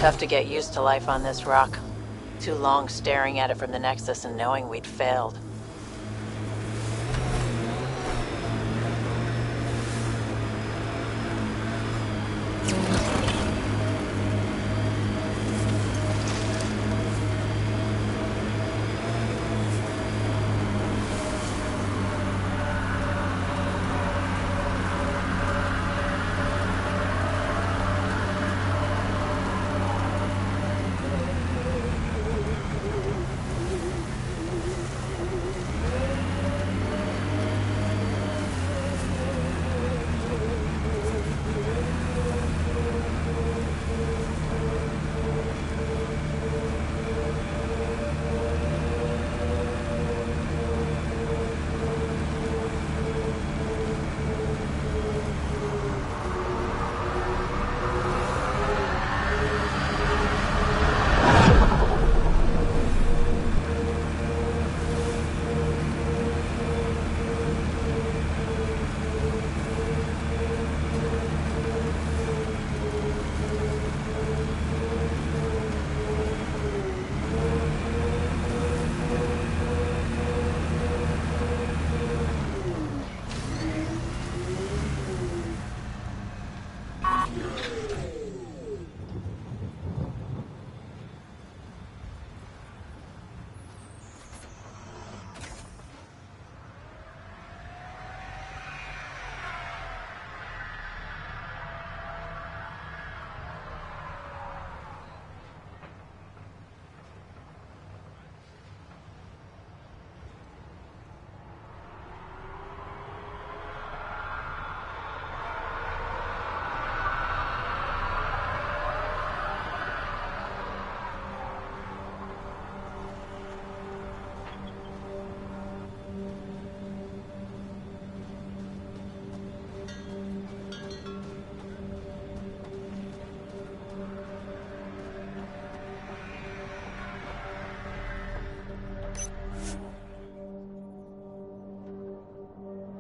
Tough to get used to life on this rock. Too long staring at it from the Nexus and knowing we'd failed.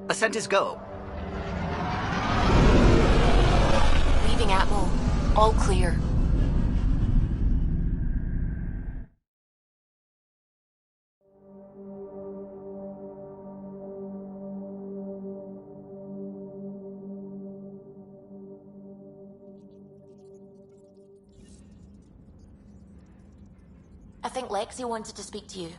Ascent is go. Leaving Atmo. All clear. I think Lexi wanted to speak to you.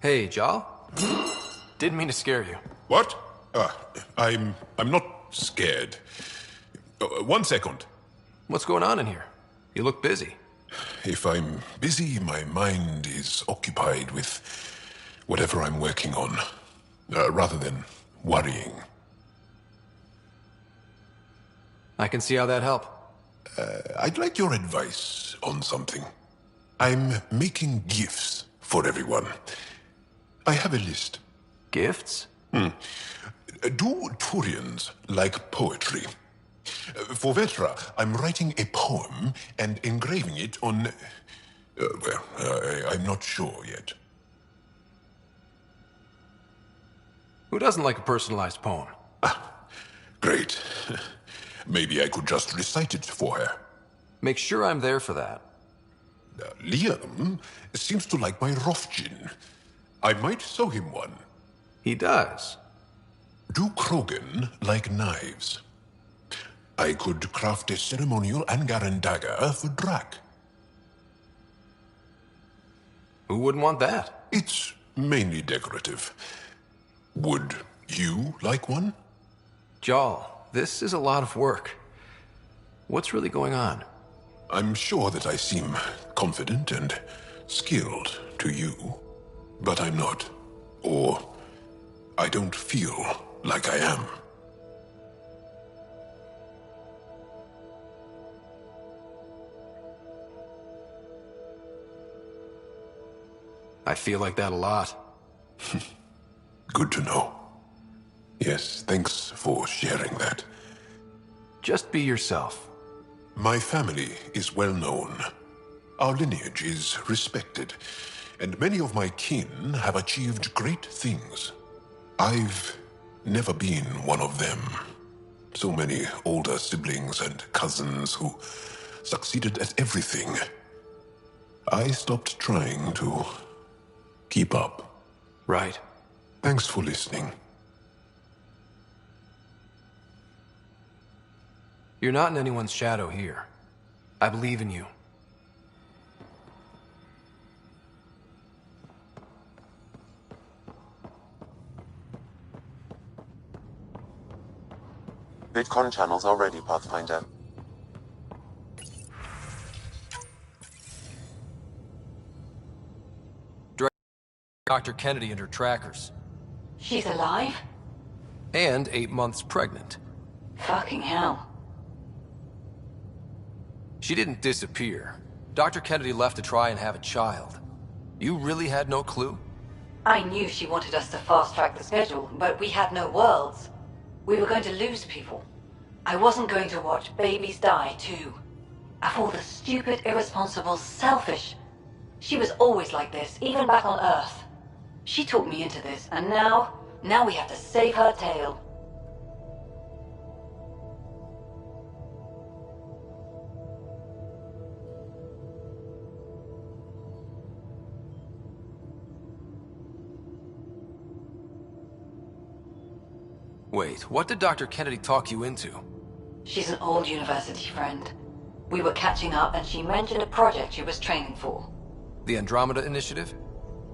Hey, Jaw? Didn't mean to scare you. What? I'm not scared. 1 second. What's going on in here? You look busy. If I'm busy, my mind is occupied with whatever I'm working on, rather than worrying. I can see how that'd help. I'd like your advice on something. I'm making gifts for everyone. I have a list. Gifts? Do Turians like poetry? For Vetra, I'm writing a poem and engraving it on... I'm not sure yet. Who doesn't like a personalized poem? Great. Maybe I could just recite it for her. Make sure I'm there for that. Liam seems to like my Rofgin. I might sew him one. He does. Do Krogan like knives? I could craft a ceremonial Angaran dagger for Drac. Who wouldn't want that? It's mainly decorative. Would you like one? Jal, this is a lot of work. What's really going on? I'm sure that I seem confident and skilled to you, but I'm not. Or I don't feel like I am. I feel like that a lot. Good to know. Yes, thanks for sharing that. Just be yourself. My family is well known. Our lineage is respected, and many of my kin have achieved great things. I've never been one of them. So many older siblings and cousins who succeeded at everything. I stopped trying to keep up. Right. Thanks for listening. You're not in anyone's shadow here. I believe in you. VidCon channels are ready, Pathfinder. Dr. Kennedy and her trackers. She's alive? And 8 months pregnant. Fucking hell. She didn't disappear. Dr. Kennedy left to try and have a child. You really had no clue? I knew she wanted us to fast-track the schedule, but we had no worlds. We were going to lose people. I wasn't going to watch babies die, too. Of all the stupid, irresponsible, selfish... She was always like this, even back on Earth. She talked me into this, and now we have to save her tail. Wait, what did Dr. Kennedy talk you into? She's an old university friend. We were catching up, and she mentioned a project she was training for. The Andromeda Initiative?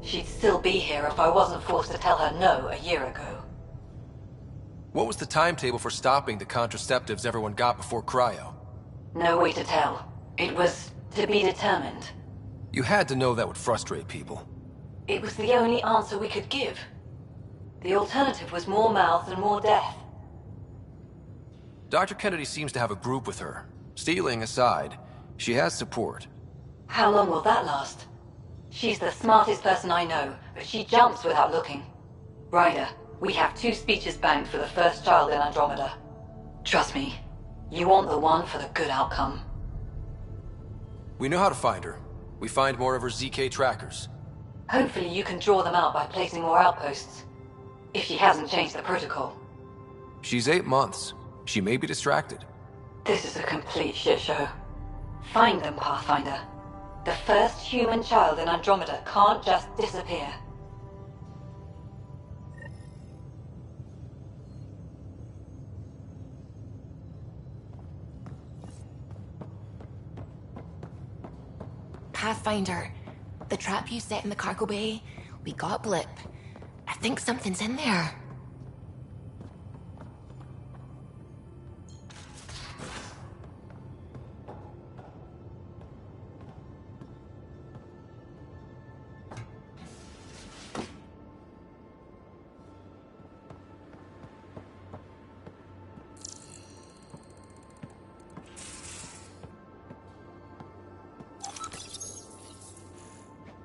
She'd still be here if I wasn't forced to tell her no a year ago. What was the timetable for stopping the contraceptives everyone got before cryo? No way to tell. It was to be determined. You had to know that would frustrate people. It was the only answer we could give. The alternative was more mouths and more death. Dr. Kennedy seems to have a group with her. Stealing aside, she has support. How long will that last? She's the smartest person I know, but she jumps without looking. Ryder, we have 2 speeches banked for the first child in Andromeda. Trust me, you want the one for the good outcome. We know how to find her. We find more of her ZK trackers. Hopefully you can draw them out by placing more outposts. If she hasn't changed the protocol. She's 8 months. She may be distracted. This is a complete shit show. Find them, Pathfinder. The first human child in Andromeda can't just disappear. Pathfinder, the trap you set in the cargo bay, we got Blip. I think something's in there.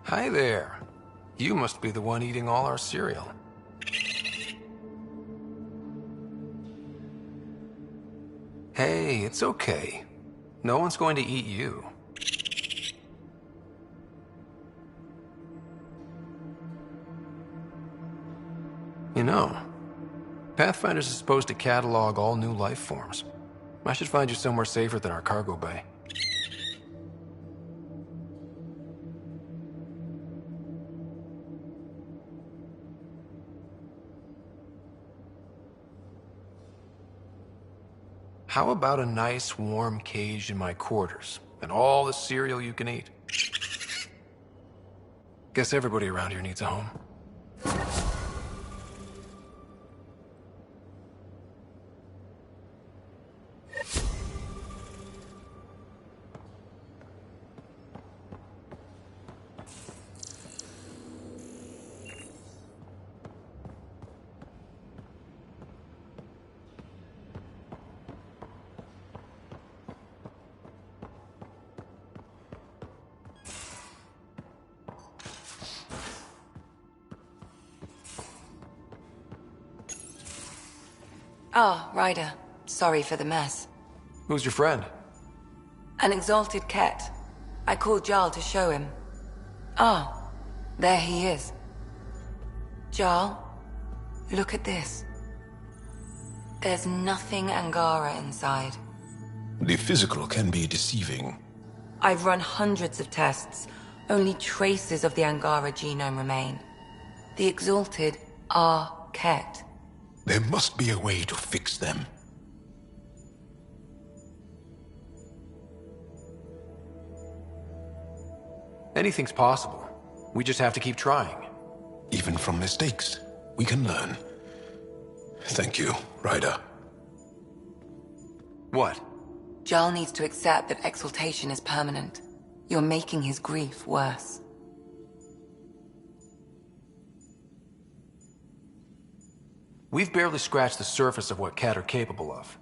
Hi there. You must be the one eating all our cereal. Hey, it's okay. No one's going to eat you. You know, Pathfinders is supposed to catalog all new life forms. I should find you somewhere safer than our cargo bay. How about a nice warm cage in my quarters and all the cereal you can eat? Guess everybody around here needs a home. Ah, Ryder. Sorry for the mess. Who's your friend? An exalted cat. I called Jarl to show him. Ah, there he is. Jarl, look at this. There's nothing Angara inside. The physical can be deceiving. I've run hundreds of tests. Only traces of the Angara genome remain. The exalted are Ket. There must be a way to fix them. Anything's possible. We just have to keep trying. Even from mistakes, we can learn. Thank you, Ryder. What? Jarl needs to accept that exaltation is permanent. You're making his grief worse. We've barely scratched the surface of what Cat are capable of.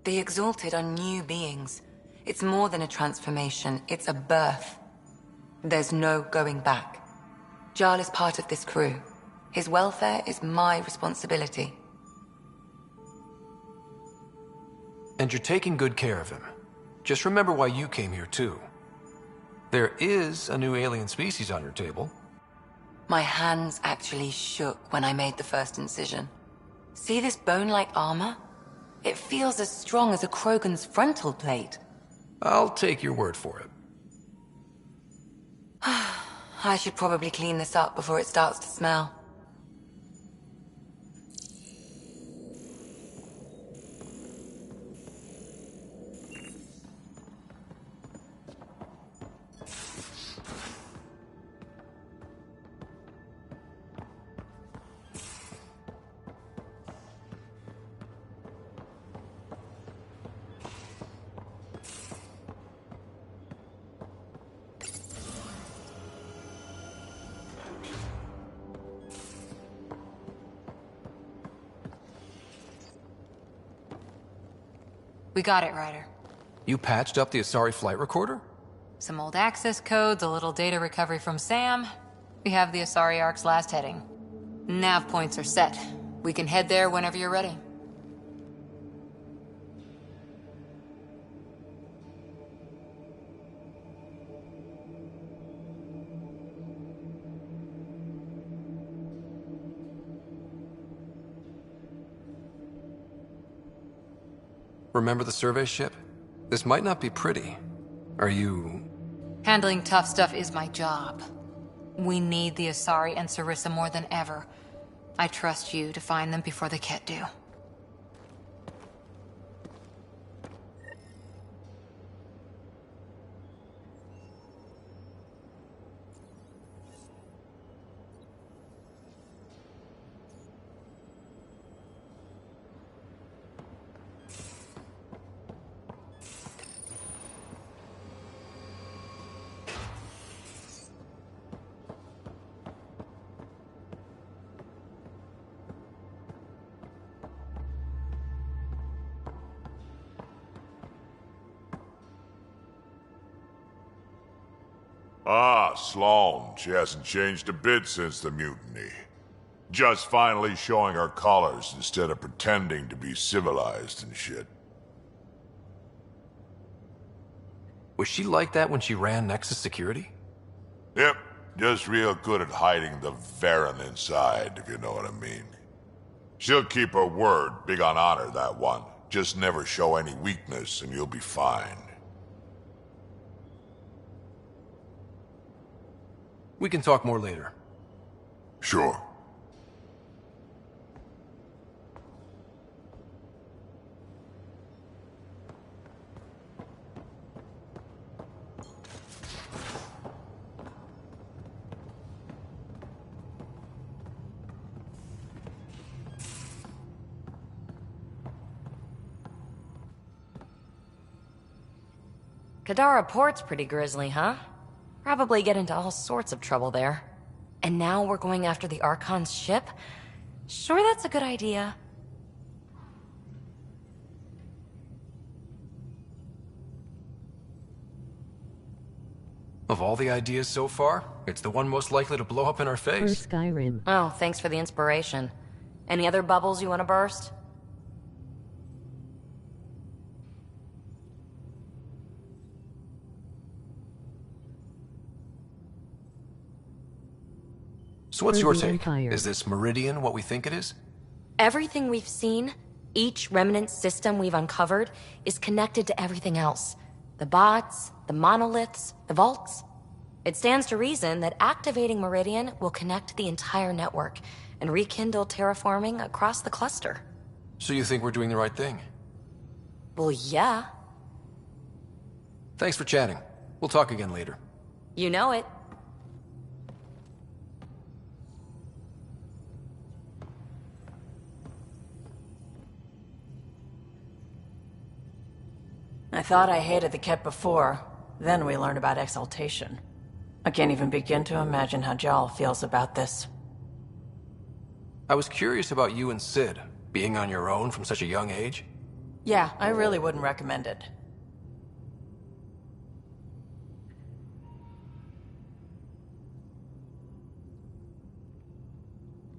The exalted are new beings. It's more than a transformation, it's a birth. There's no going back. Jarl is part of this crew. His welfare is my responsibility. And you're taking good care of him. Just remember why you came here too. There is a new alien species on your table. My hands actually shook when I made the first incision. See this bone-like armor? It feels as strong as a Krogan's frontal plate. I'll take your word for it. I should probably clean this up before it starts to smell. We got it, Ryder. You patched up the Asari flight recorder? Some old access codes, a little data recovery from Sam. We have the Asari Ark's last heading. Nav points are set. We can head there whenever you're ready. Remember the survey ship? This might not be pretty. Are you... Handling tough stuff is my job. We need the Asari and Sarissa more than ever. I trust you to find them before the Ket do. Ah, Sloane. She hasn't changed a bit since the mutiny. Just finally showing her colors instead of pretending to be civilized and shit. Was she like that when she ran Nexus security? Yep, just real good at hiding the Varen inside, if you know what I mean. She'll keep her word, big on honor, that one. Just never show any weakness and you'll be fine. We can talk more later. Sure. Kadara Port's pretty grisly, huh? Probably get into all sorts of trouble there. And now we're going after the Archon's ship? Sure, that's a good idea. Of all the ideas so far, it's the one most likely to blow up in our For face. Skyrim. Oh, thanks for the inspiration. Any other bubbles you want to burst? So what's For your the take? Empire. Is this Meridian what we think it is? Everything we've seen, each remnant system we've uncovered, is connected to everything else. The bots, the monoliths, the vaults. It stands to reason that activating Meridian will connect the entire network and rekindle terraforming across the cluster. So you think we're doing the right thing? Well, yeah. Thanks for chatting. We'll talk again later. You know it. I thought I hated the Ket before. Then we learned about exaltation. I can't even begin to imagine how Jal feels about this. I was curious about you and Sid, being on your own from such a young age. Yeah, I really wouldn't recommend it.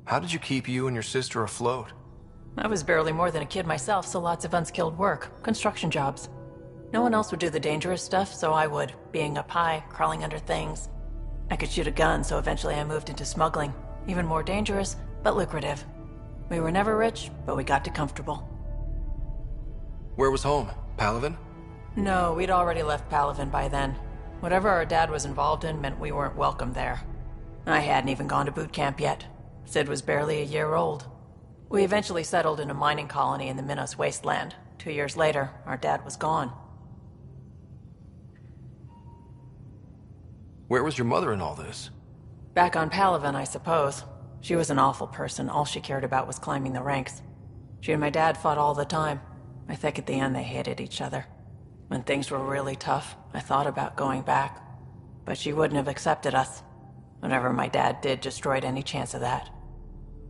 How did you keep you and your sister afloat? I was barely more than a kid myself, so lots of unskilled work. Construction jobs. No one else would do the dangerous stuff, so I would. Being up high, crawling under things. I could shoot a gun, so eventually I moved into smuggling. Even more dangerous, but lucrative. We were never rich, but we got too comfortable. Where was home? Palaven? No, we'd already left Palaven by then. Whatever our dad was involved in meant we weren't welcome there. I hadn't even gone to boot camp yet. Sid was barely a year old. We eventually settled in a mining colony in the Minos wasteland. 2 years later, our dad was gone. Where was your mother in all this? Back on Palaven, I suppose. She was an awful person. All she cared about was climbing the ranks. She and my dad fought all the time. I think at the end they hated each other. When things were really tough, I thought about going back. But she wouldn't have accepted us. Whatever my dad did destroyed any chance of that.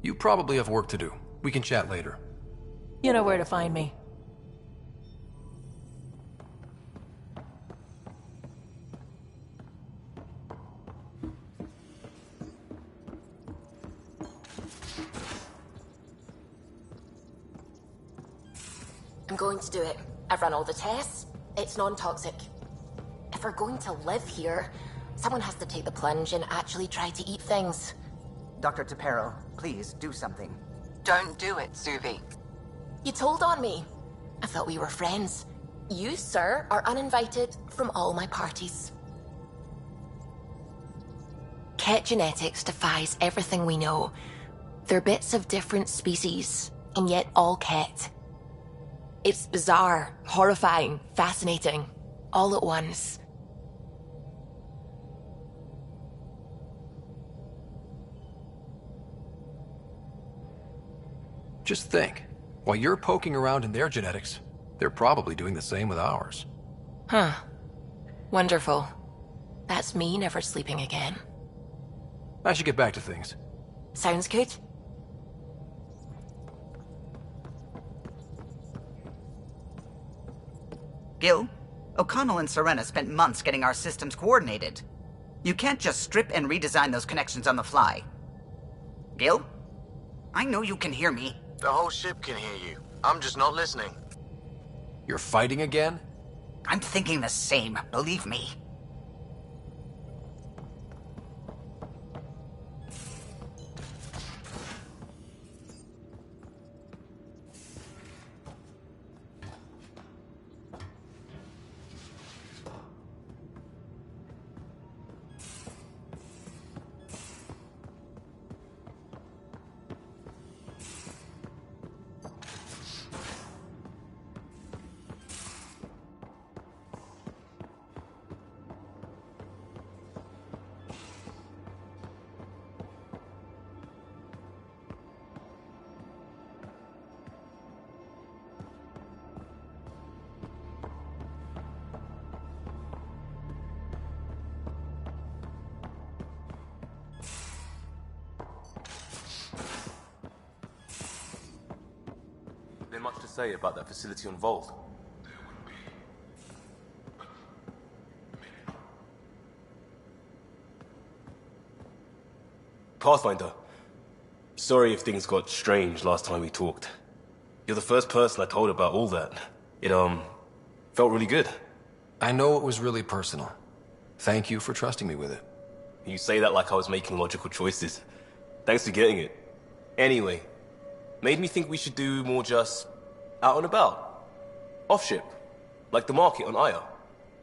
You probably have work to do. We can chat later. You know where to find me. I'm going to do it. I've run all the tests. It's non-toxic. If we're going to live here, someone has to take the plunge and actually try to eat things. Dr. Tapero, please do something. Don't do it, Suvi. You told on me. I thought we were friends. You, sir, are uninvited from all my parties. Ket genetics defies everything we know. They're bits of different species, and yet all Ket. It's bizarre, horrifying, fascinating, all at once. Just think, while you're poking around in their genetics, they're probably doing the same with ours. Huh. Wonderful. That's me never sleeping again. I should get back to things. Sounds good. Gil, O'Connell and Serena spent months getting our systems coordinated. You can't just strip and redesign those connections on the fly. Gil? I know you can hear me. The whole ship can hear you. I'm just not listening. You're fighting again? I'm thinking the same, believe me. say about that facility on Volt. Pathfinder, sorry if things got strange last time we talked. You're the first person I told about all that. It, felt really good. I know it was really personal. Thank you for trusting me with it. You say that like I was making logical choices. Thanks for getting it. Anyway, made me think we should do more just out and about. Off-ship. Like the market on Aya.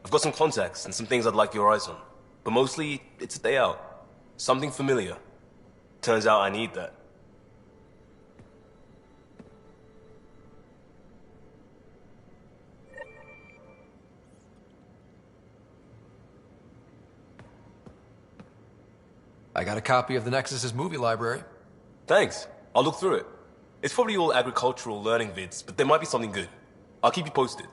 I've got some contacts and some things I'd like your eyes on. But mostly, it's a day out. Something familiar. Turns out I need that. I got a copy of the Nexus's movie library. Thanks. I'll look through it. It's probably all agricultural learning vids, but there might be something good. I'll keep you posted.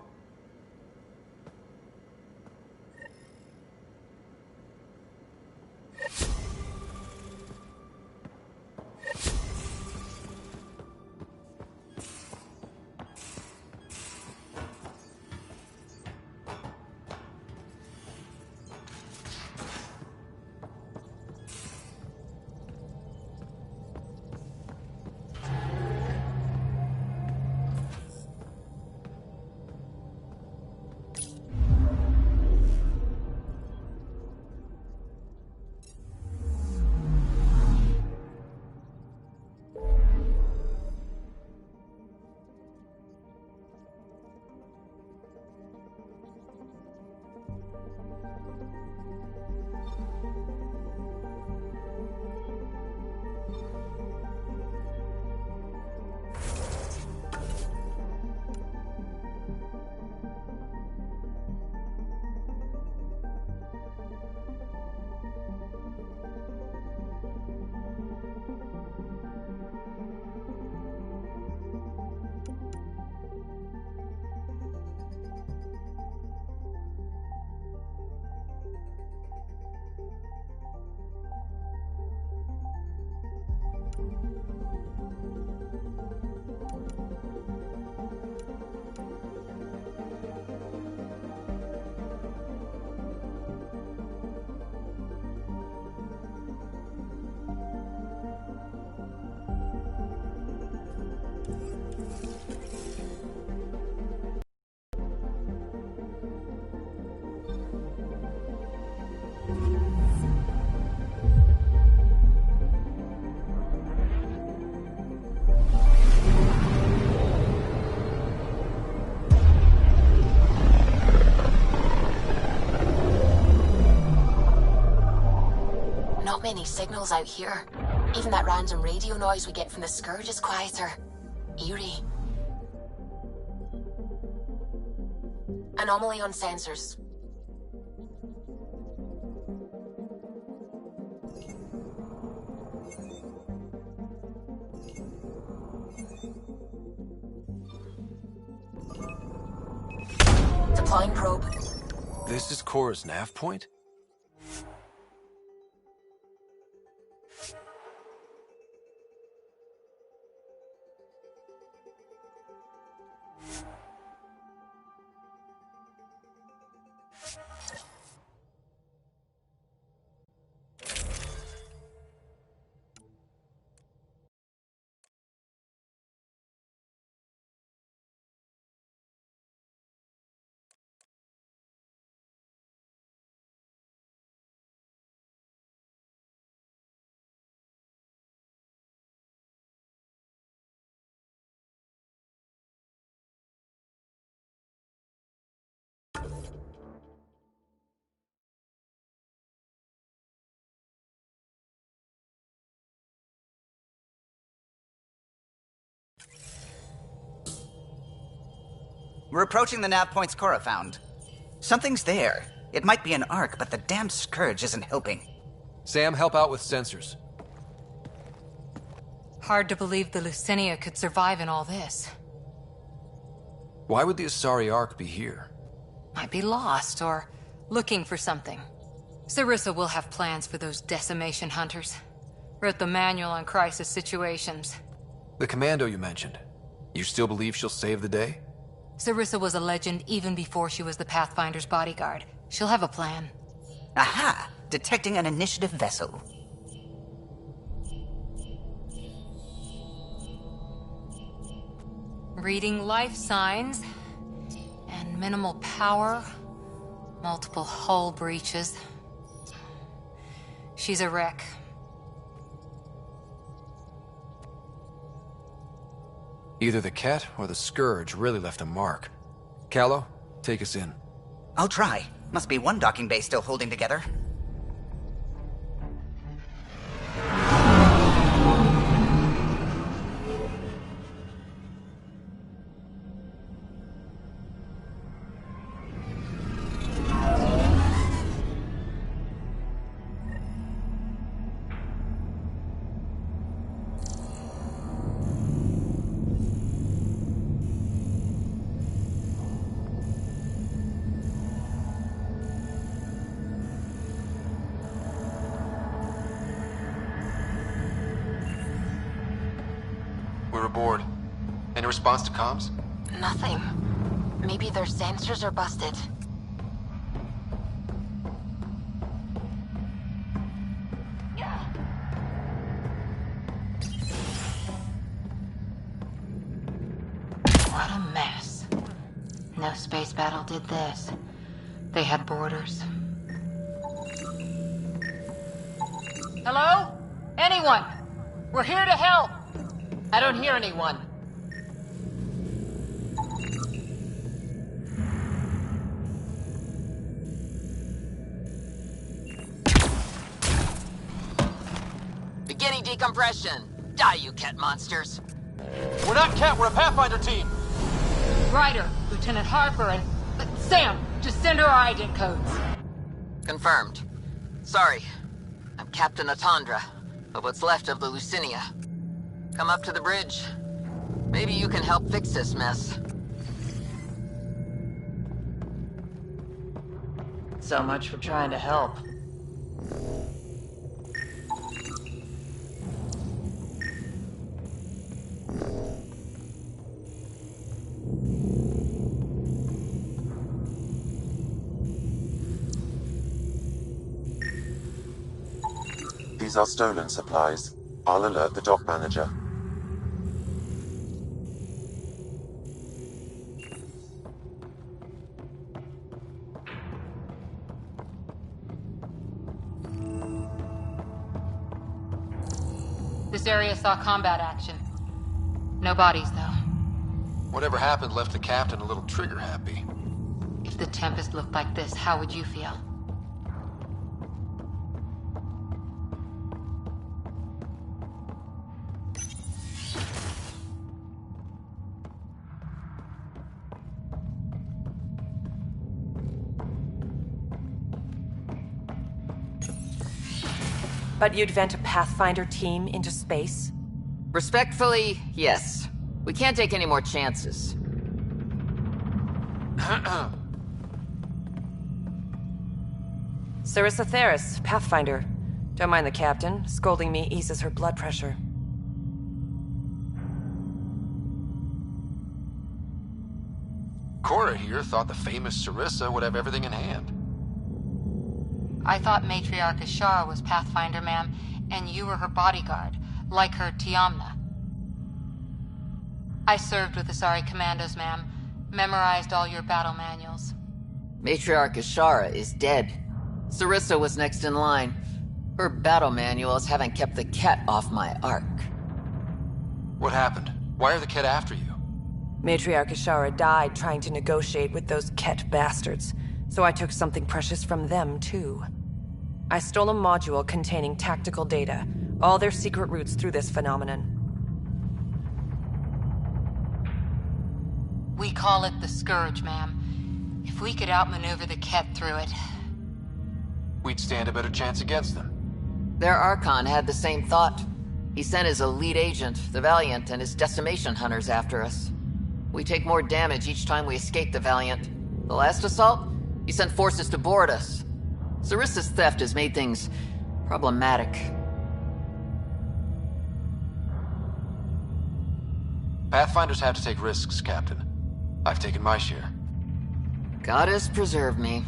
Many signals out here. Even that random radio noise we get from the Scourge is quieter. Eerie. Anomaly on sensors. Deploying probe. This is Cora's nav point? We're approaching the nav points Cora found. Something's there. It might be an arc, but the damn Scourge isn't helping. Sam, help out with sensors. Hard to believe the Lucinia could survive in all this. Why would the Asari Ark be here? Might be lost, or looking for something. Sarissa will have plans for those decimation hunters. Wrote the manual on crisis situations. The commando you mentioned. You still believe she'll save the day? Sarissa was a legend even before she was the Pathfinder's bodyguard. She'll have a plan. Aha! Detecting an initiative vessel. Reading life signs. And minimal power. Multiple hull breaches. She's a wreck. Either the Ket or the Scourge really left a mark. Callow, take us in. I'll try. Must be one docking bay still holding together. We're aboard. Any response to comms? Nothing. Maybe their sensors are busted. What a mess. No space battle did this. They had borders. Hello? Anyone? We're here to help! I don't hear anyone. Beginning decompression. Die, you cat monsters. We're not Cat, we're a Pathfinder team! Ryder, Lieutenant Harper, and... Sam, just send her our agent codes. Confirmed. Sorry. I'm Captain Atandra, of what's left of the Lucinia. Come up to the bridge. Maybe you can help fix this mess. So much for trying to help. These are stolen supplies. I'll alert the dock manager. This area saw combat action. No bodies, though. Whatever happened left the captain a little trigger happy. If the Tempest looked like this, how would you feel? But you'd vent a Pathfinder team into space? Respectfully, yes. We can't take any more chances. Sarissa Theris, Pathfinder. Don't mind the captain. Scolding me eases her blood pressure. Cora here thought the famous Sarissa would have everything in hand. I thought Matriarch Ashara was Pathfinder, ma'am, and you were her bodyguard, like her Tiamna. I served with the Asari Commandos, ma'am. Memorized all your battle manuals. Matriarch Ashara is dead. Sarissa was next in line. Her battle manuals haven't kept the Ket off my ark. What happened? Why are the Ket after you? Matriarch Ashara died trying to negotiate with those Ket bastards, so I took something precious from them, too. I stole a module containing tactical data, all their secret routes through this phenomenon. We call it the Scourge, ma'am. If we could outmaneuver the Ket through it... We'd stand a better chance against them. Their Archon had the same thought. He sent his elite agent, the Valiant, and his decimation hunters after us. We take more damage each time we escape the Valiant. The last assault, he sent forces to board us. Sarissa's theft has made things problematic. Pathfinders have to take risks, Captain. I've taken my share. Goddess preserve me.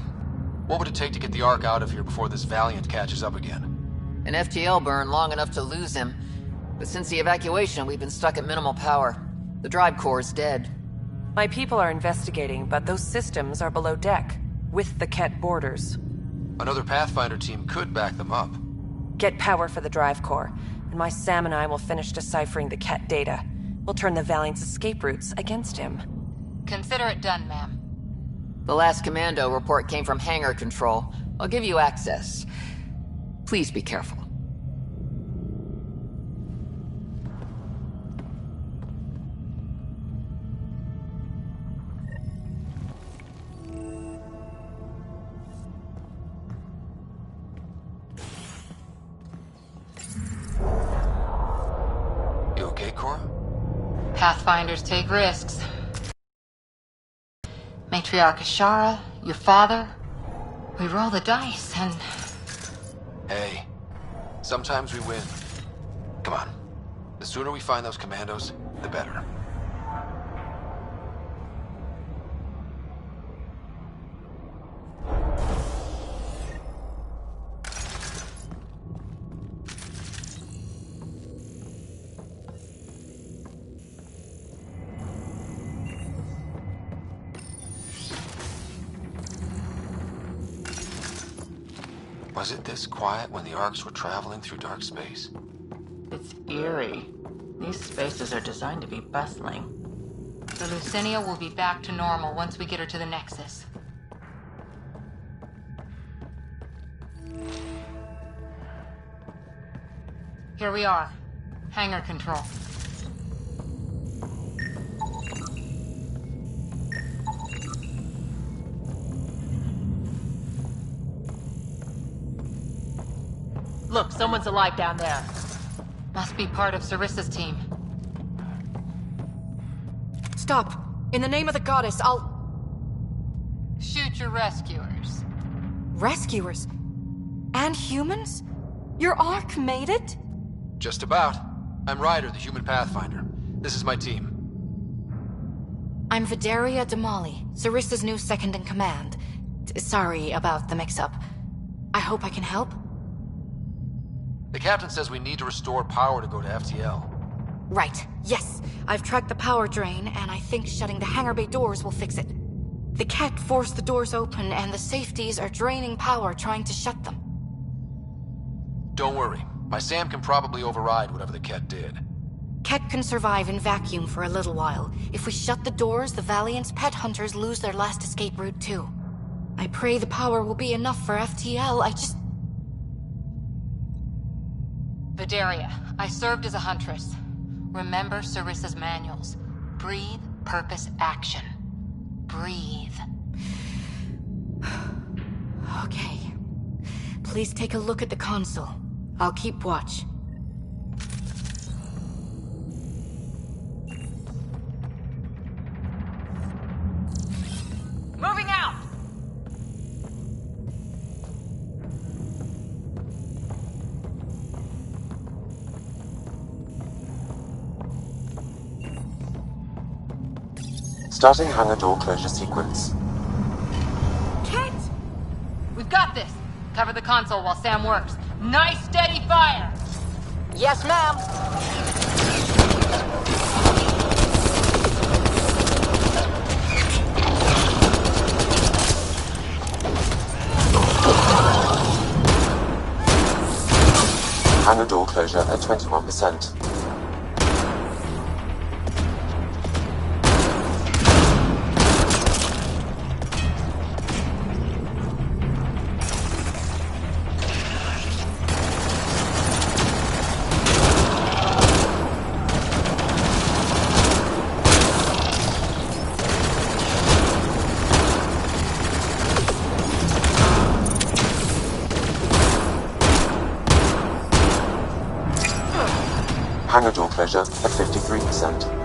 What would it take to get the Ark out of here before this Valiant catches up again? An FTL burn long enough to lose him. But since the evacuation, we've been stuck at minimal power. The drive core is dead. My people are investigating, but those systems are below deck, with the Ket borders. Another Pathfinder team could back them up. Get power for the drive core, and my Sam and I will finish deciphering the Ket data. We'll turn the Valiant's escape routes against him. Consider it done, ma'am. The last commando report came from hangar control. I'll give you access. Please be careful. You okay, Cora? Pathfinders take risks. Matriarch Ashara, your father. We roll the dice and... Hey, sometimes we win. Come on. The sooner we find those commandos, the better. Was it this quiet when the Arks were traveling through dark space? It's eerie. These spaces are designed to be bustling. The Lucinia will be back to normal once we get her to the Nexus. Here we are. Hangar control. Look, someone's alive down there. Must be part of Sarissa's team. Stop. In the name of the goddess, I'll... Shoot your rescuers. Rescuers? And humans? Your Ark made it? Just about. I'm Ryder, the human Pathfinder. This is my team. I'm Vidaria Damali, Sarissa's new second-in-command. Sorry about the mix-up. I hope I can help? The captain says we need to restore power to go to FTL. Right, yes. I've tracked the power drain, and I think shutting the hangar bay doors will fix it. The Ket forced the doors open, and the safeties are draining power trying to shut them. Don't worry. My Sam can probably override whatever the Ket did. Ket can survive in vacuum for a little while. If we shut the doors, the Valiant's pet hunters lose their last escape route too. I pray the power will be enough for FTL, Vidaria, I served as a huntress. Remember Sarissa's manuals. Breathe, purpose, action. Breathe. Okay. Please take a look at the console. I'll keep watch. Moving out! Starting hangar door closure sequence. Kit! We've got this. Cover the console while Sam works. Nice steady fire! Yes, ma'am! Hangar door closure at 21%. Hangar door closure at 53%.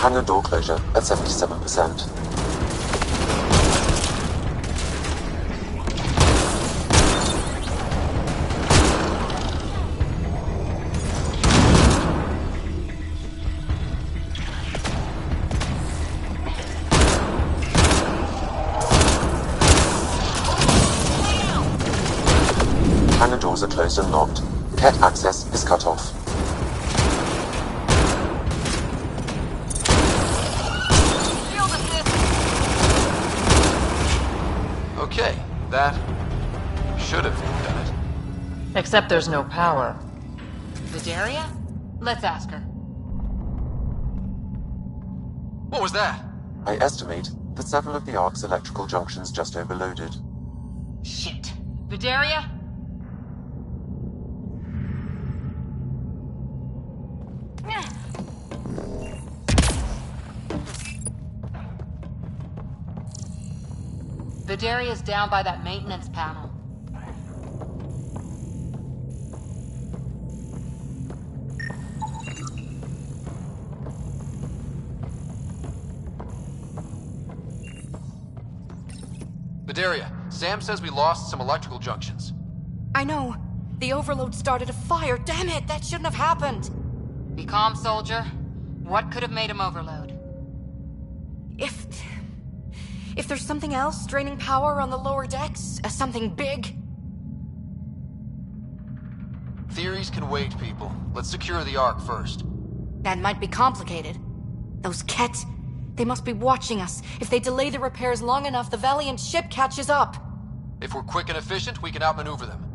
Hangar door closure at 77%. Hangar doors are closed and locked. Cat access is cut off. Okay, that should have done it. Except there's no power. Vidaria? Let's ask her. What was that? I estimate that several of the Ark's electrical junctions just overloaded. Shit. Vidaria? Vidaria's down by that maintenance panel. Vidaria, Sam says we lost some electrical junctions. I know. The overload started a fire. Damn it, that shouldn't have happened. Be calm, soldier. What could have made him overload? If there's something else draining power on the lower decks, something big. Theories can wait, people. Let's secure the Ark first. That might be complicated. Those Ket, they must be watching us. If they delay the repairs long enough, the Valiant ship catches up. If we're quick and efficient, we can outmaneuver them.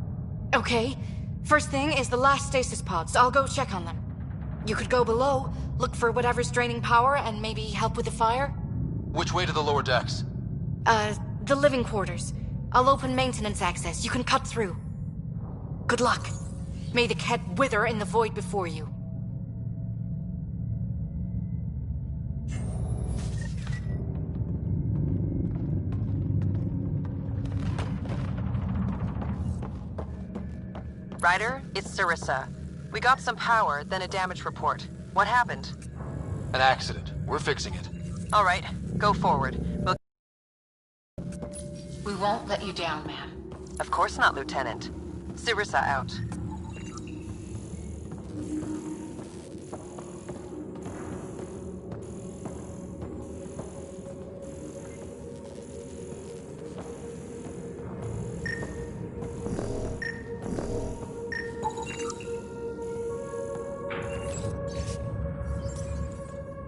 Okay. First thing is the last stasis pods. I'll go check on them. You could go below, look for whatever's draining power, and maybe help with the fire? Which way to the lower decks? The living quarters. I'll open maintenance access. You can cut through. Good luck. May the Ket wither in the void before you. Ryder, it's Sarissa. We got some power, then a damage report. What happened? An accident. We're fixing it. All right, go forward. We won't let you down, ma'am. Of course not, Lieutenant. Sarissa out.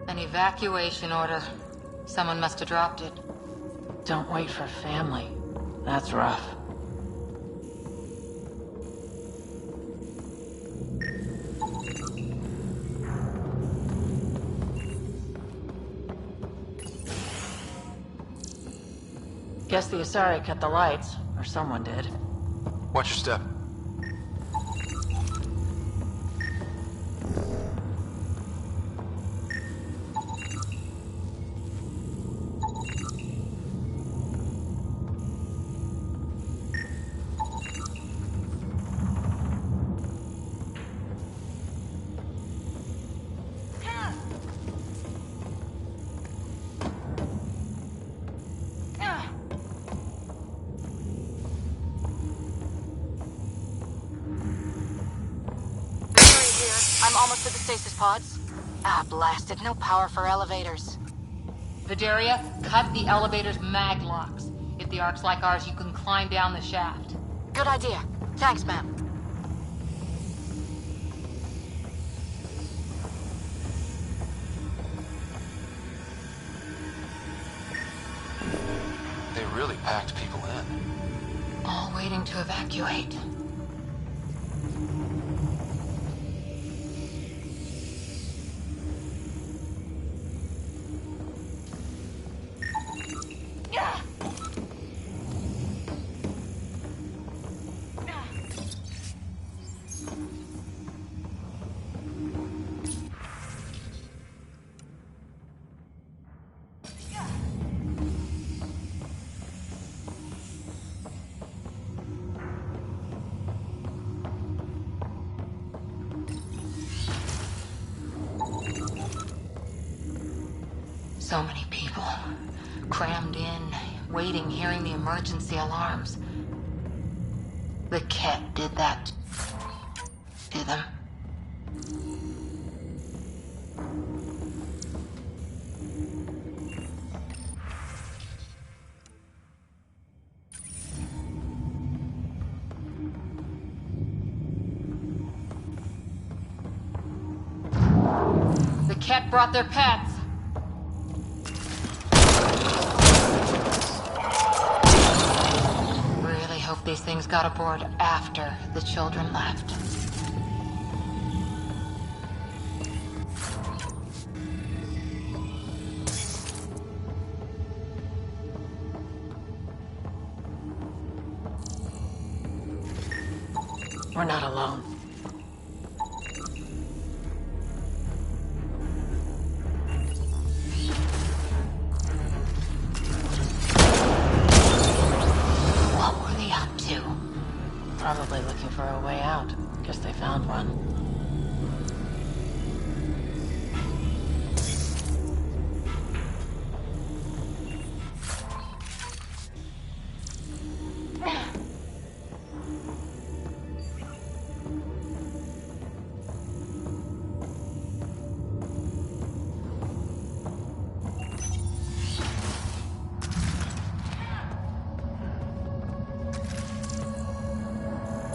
An evacuation order. Someone must have dropped it. Don't wait for family. That's rough. Guess the Asari cut the lights, or someone did. Watch your step. I'm almost at the stasis pods. Ah, blasted. No power for elevators. Vidaria, cut the elevator's mag locks. If the Ark's like ours, you can climb down the shaft. Good idea. Thanks, ma'am. They really packed people in. All waiting to evacuate. So many people. Crammed in, waiting, hearing the emergency alarms. The Ket did that to them. The Ket brought their pets. Really hope these things got aboard after the children left. We're not alone. What were they up to? Probably looking for a way out. Guess they found one.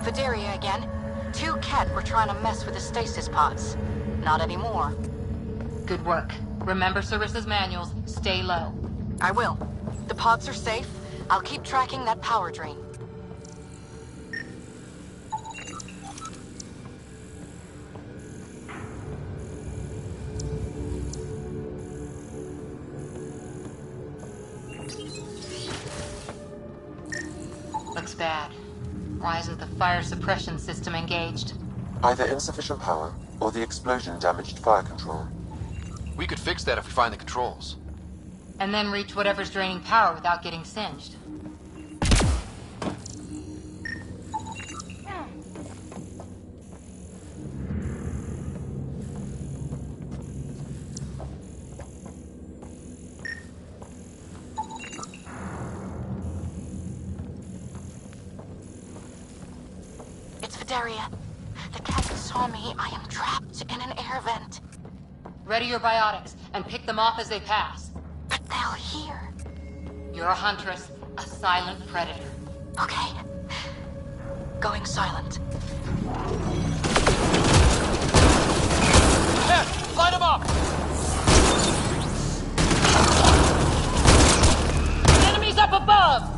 Vidaria again. 2 Ket were trying to mess with the stasis pods. Not anymore. Good work. Remember Sarissa's manuals. Stay low. I will. The pods are safe. I'll keep tracking that power drain. Looks bad. Why isn't the fire suppression system engaged? Either insufficient power, or the explosion damaged fire control. We could fix that if we find the controls. And then reach whatever's draining power without getting singed. It's Vidaria. The Ket saw me. I am trapped in an air vent. Ready your biotics, and pick them off as they pass. But they'll hear. You're a huntress, a silent predator. Okay. Going silent. Yes! Light them up! Enemies up above!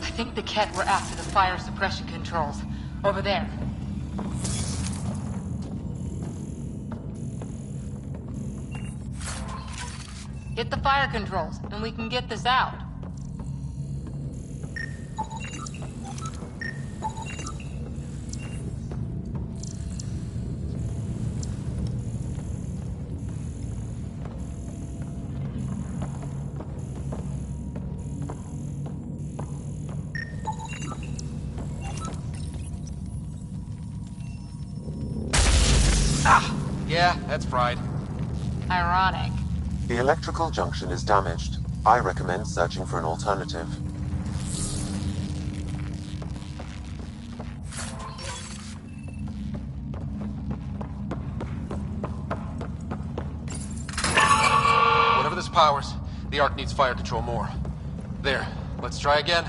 I think the Ket were after the fire suppression controls. Over there. Hit the fire controls, and we can get this out. Yeah, that's fried. Ironic. The electrical junction is damaged. I recommend searching for an alternative. Whatever this powers, the Ark needs fire control more. There, let's try again.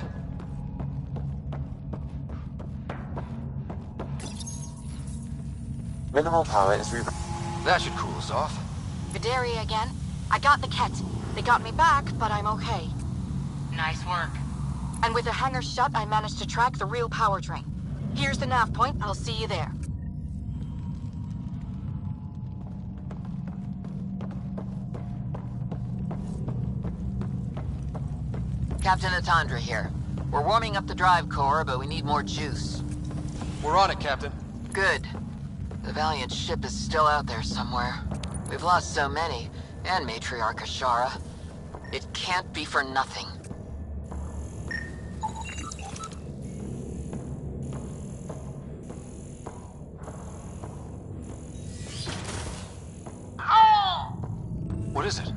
Minimal power is That should cool us off. Vidaria again. I got the Ket. They got me back, but I'm okay. Nice work. And with the hangar shut, I managed to track the real power drain. Here's the nav point. I'll see you there. Captain Atandra here. We're warming up the drive core, but we need more juice. We're on it, Captain. Good. The Valiant ship is still out there somewhere. We've lost so many, and Matriarch Ashara. It can't be for nothing. is it?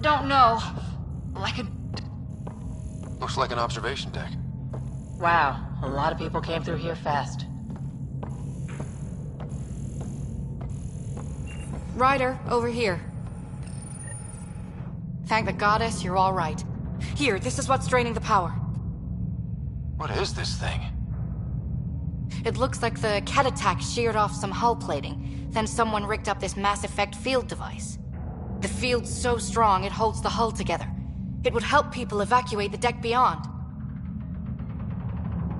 Don't know. Like a... Looks like an observation deck. Wow, a lot of people came through here fast. Ryder, over here. Thank the goddess you're all right. Here, this is what's draining the power. What is this thing? It looks like the Ket attack sheared off some hull plating. Then someone rigged up this Mass Effect field device. The field's so strong it holds the hull together. It would help people evacuate the deck beyond.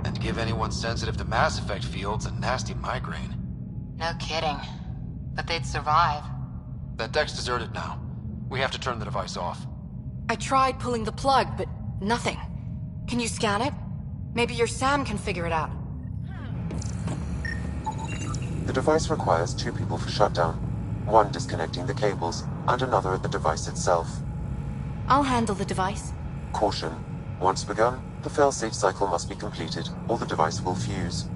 And give anyone sensitive to Mass Effect fields a nasty migraine. No kidding. But they'd survive. That deck's deserted now. We have to turn the device off. I tried pulling the plug, but nothing. Can you scan it? Maybe your Sam can figure it out. The device requires 2 people for shutdown. 1 disconnecting the cables, and another at the device itself. I'll handle the device. Caution. Once begun, the failsafe cycle must be completed, or the device will fuse.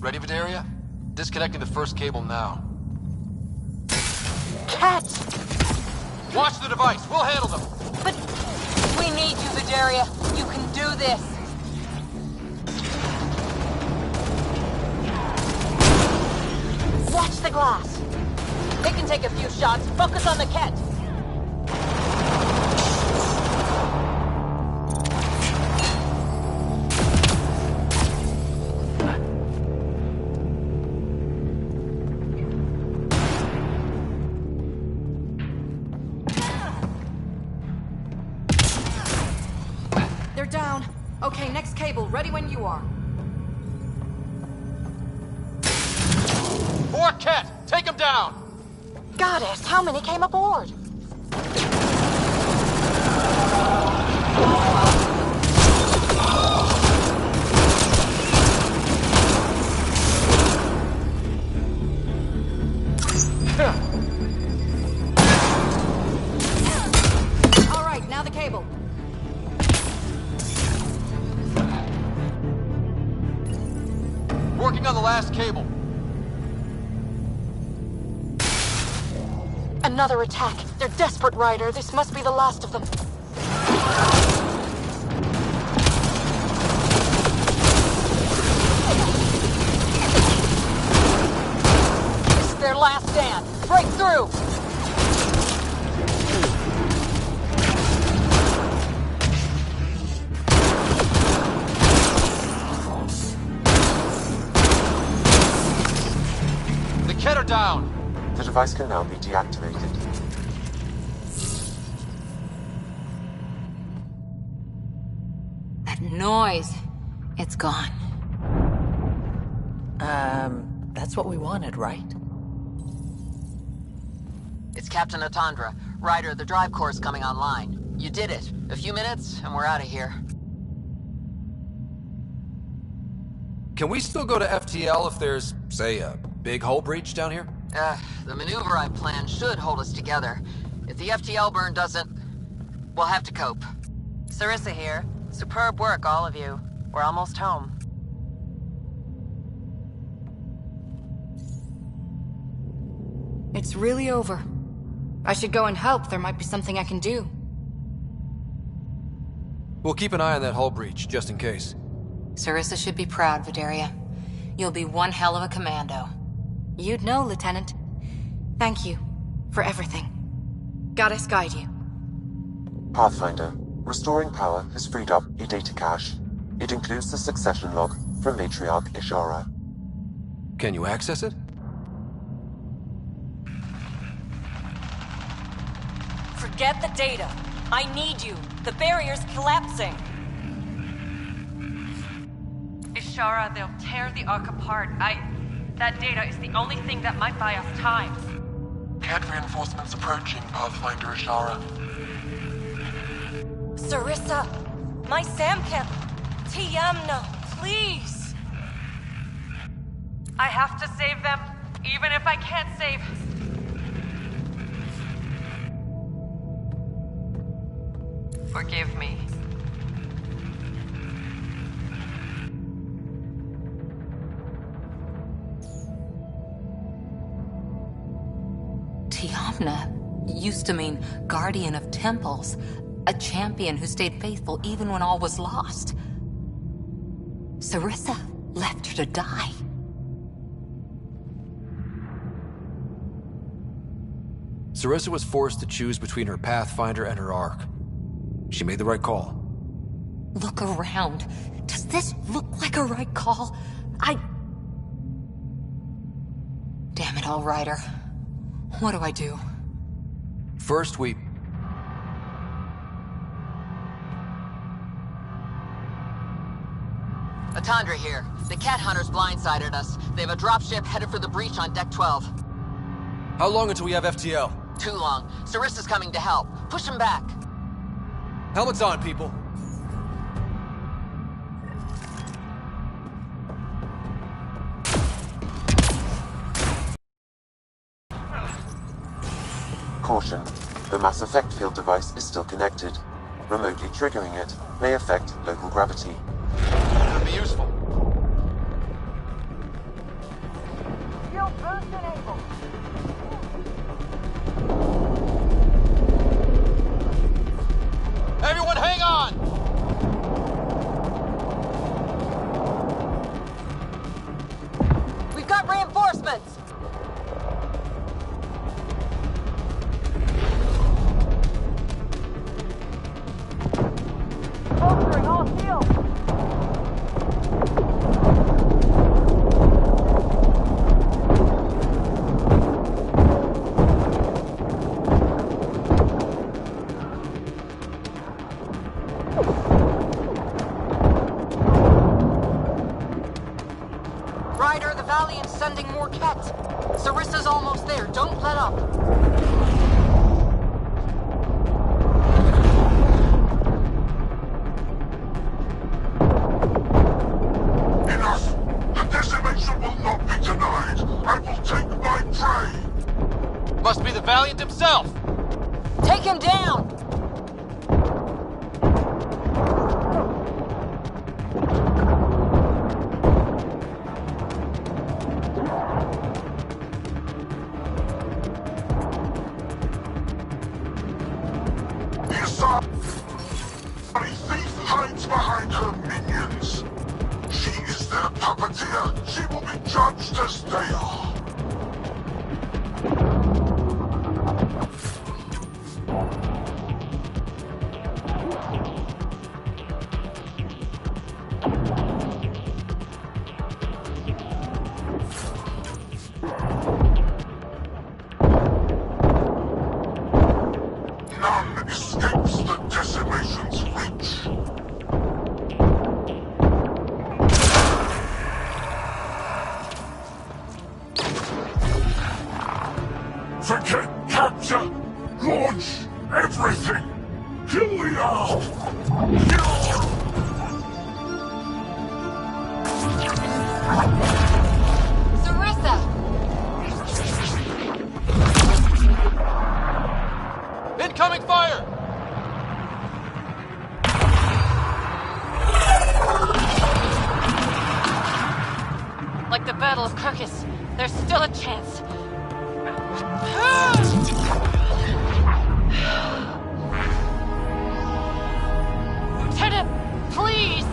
Ready, Vidaria? Disconnecting the first cable now. Cat! Watch the device! We'll handle them! But we need you, Vidaria. You can do this. Watch the glass. It can take a few shots. Focus on the Ket. They're down. Okay, next cable, ready when you are. 4 Ket! Take him down! Goddess, how many came aboard? All right, now the cable. Working on the last cable. Another attack. They're desperate, Ryder. This must be the last of them. This is their last stand. Break through! The Ket are down! The device can now be deactivated. That noise. It's gone. That's what we wanted, right? It's Captain Atandra. Ryder, the drive core's coming online. You did it. A few minutes, and we're out of here. Can we still go to FTL if there's, say, a big hull breach down here? The maneuver I planned should hold us together. If the FTL burn doesn't, we'll have to cope. Sarissa here. Superb work, all of you. We're almost home. It's really over. I should go and help. There might be something I can do. We'll keep an eye on that hull breach, just in case. Sarissa should be proud, Vidaria. You'll be one hell of a commando. You'd know, Lieutenant. Thank you for everything. Goddess guide you. Pathfinder, restoring power has freed up a data cache. It includes the succession log from Matriarch Ishara. Can you access it? Forget the data. I need you. The barrier's collapsing. Ishara, they'll tear the Ark apart. That data is the only thing that might buy us time. Ket reinforcements approaching, Pathfinder Ishara. Sarissa, my Sam can't... Tiamna, please. I have to save them, even if I can't save... Forgive me. Tiamna used to mean guardian of temples, a champion who stayed faithful even when all was lost. Sarissa left her to die. Sarissa was forced to choose between her Pathfinder and her Ark. She made the right call. Look around. Does this look like a right call? Damn it all, Ryder. What do I do? First, we... Atandra here. The cat hunters blindsided us. They have a dropship headed for the breach on Deck 12. How long until we have FTL? Too long. Sarissa's coming to help. Push him back. Helmets on, people. Caution. The mass effect field device is still connected. Remotely triggering it may affect local gravity. Could be useful. Shield boost enabled. Everyone hang on! We've got reinforcements! Bolstering all shields! Ryder, the Valiant's sending more Kett. Sarissa's almost there. Don't let up. Enough! The decimation will not be denied! I will take my prey! Must be the Valiant himself! Take him down! The Asari thief hides behind her minions. She is their puppeteer. She will be judged as they are. None escapes the decimation's reach. Forget capture! Launch everything! Kill the Ark! Sarissa! Incoming fire! Like the Battle of Kirkus, there's still a chance. Lieutenant, please!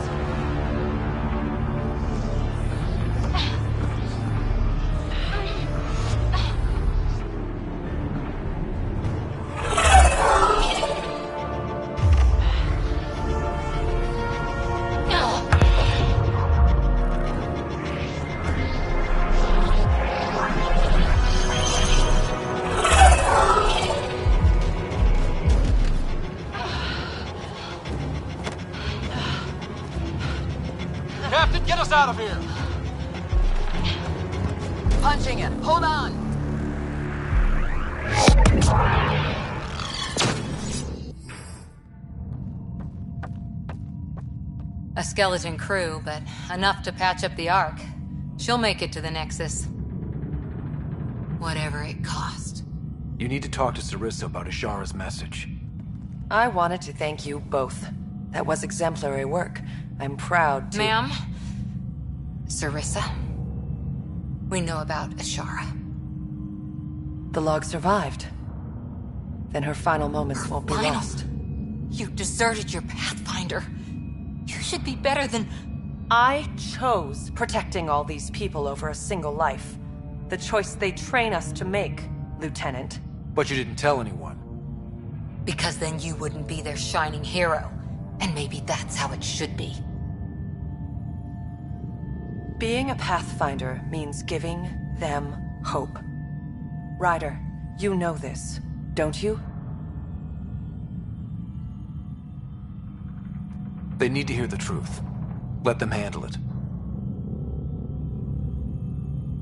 Captain, get us out of here! Punching it. Hold on. A skeleton crew, but enough to patch up the Ark. She'll make it to the Nexus. Whatever it cost. You need to talk to Sarissa about Ashara's message. I wanted to thank you both. That was exemplary work. I'm proud to... Ma'am? Sarissa? We know about Ashara. The log survived. Then her final moments won't be Lionel, lost. you deserted your Pathfinder. You should be better than... I chose protecting all these people over a single life. The choice they train us to make, Lieutenant. But you didn't tell anyone. Because then you wouldn't be their shining hero. And maybe that's how it should be. Being a Pathfinder means giving them hope. Ryder, you know this, don't you? They need to hear the truth. Let them handle it.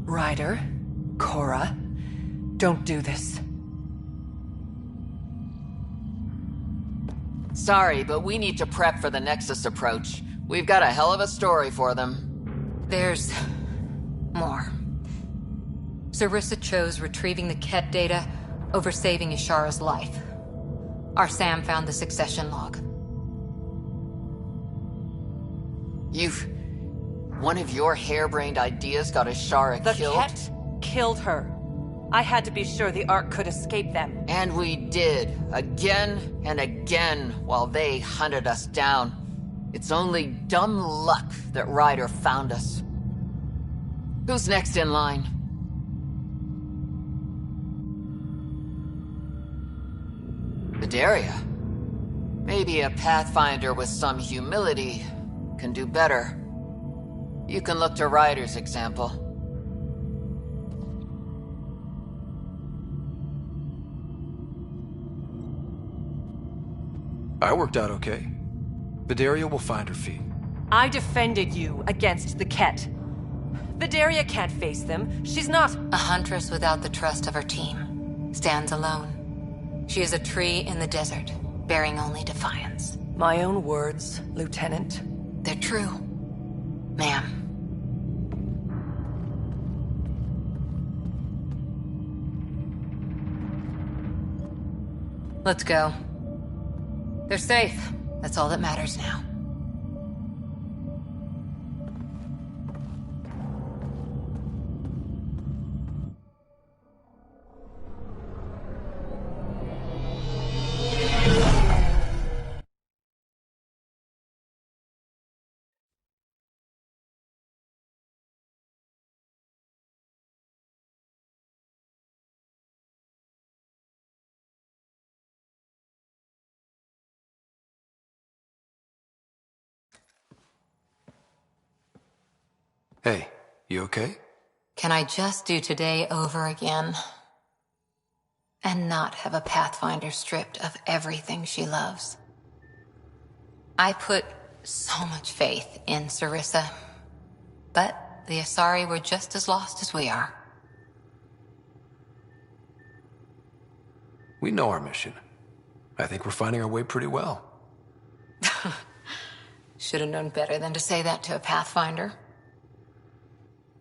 Ryder, Cora, don't do this. Sorry, but we need to prep for the Nexus approach. We've got a hell of a story for them. There's... more. Sarissa chose retrieving the Ket data over saving Ishara's life. Our Sam found the succession log. One of your harebrained ideas got Ishara killed? The Ket killed her. I had to be sure the Ark could escape them. And we did, again and again, while they hunted us down. It's only dumb luck that Ryder found us. Who's next in line? Vidaria. Maybe a Pathfinder with some humility can do better. You can look to Ryder's example. I worked out okay. Vidaria will find her feet. I defended you against the Ket. Vidaria can't face them. She's not... A huntress without the trust of her team. Stands alone. She is a tree in the desert, bearing only defiance. My own words, Lieutenant. They're true, ma'am. Let's go. They're safe. That's all that matters now. Hey, you okay? Can I just do today over again? And not have a Pathfinder stripped of everything she loves? I put so much faith in Sarissa, but the Asari were just as lost as we are. We know our mission. I think we're finding our way pretty well. Should have known better than to say that to a Pathfinder.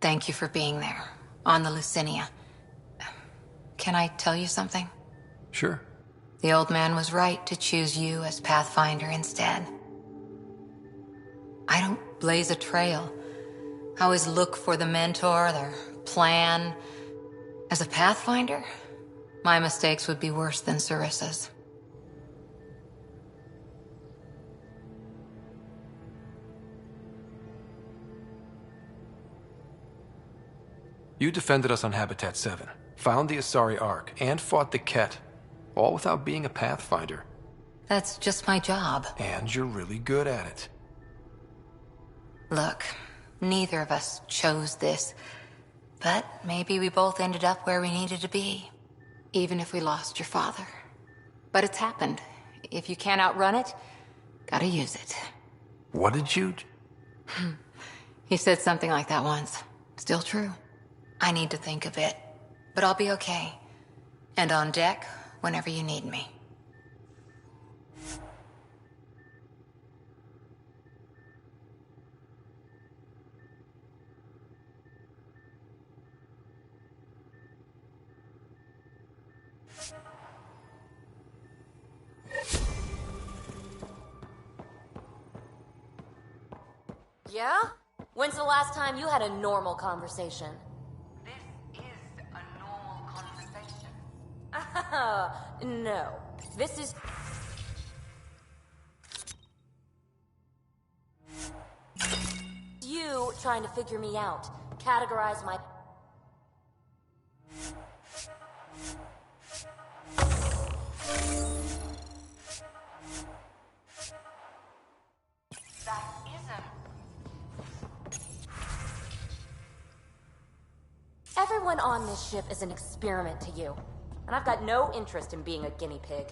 Thank you for being there, on the Lucinia. Can I tell you something? Sure. The old man was right to choose you as Pathfinder instead. I don't blaze a trail. I always look for the mentor, their plan. As a Pathfinder, my mistakes would be worse than Sarissa's. You defended us on Habitat 7, found the Asari Ark, and fought the Ket, all without being a Pathfinder. That's just my job. And you're really good at it. Look, neither of us chose this, but maybe we both ended up where we needed to be, even if we lost your father. But it's happened. If you can't outrun it, gotta use it. What did you... He said something like that once. Still true. I need to think a bit, but I'll be okay. And on deck whenever you need me. Yeah? When's the last time you had a normal conversation? This is a normal conversation. No. This is... you trying to figure me out. Categorize my... That isn't... Everyone on this ship is an experiment to you. And I've got no interest in being a guinea pig.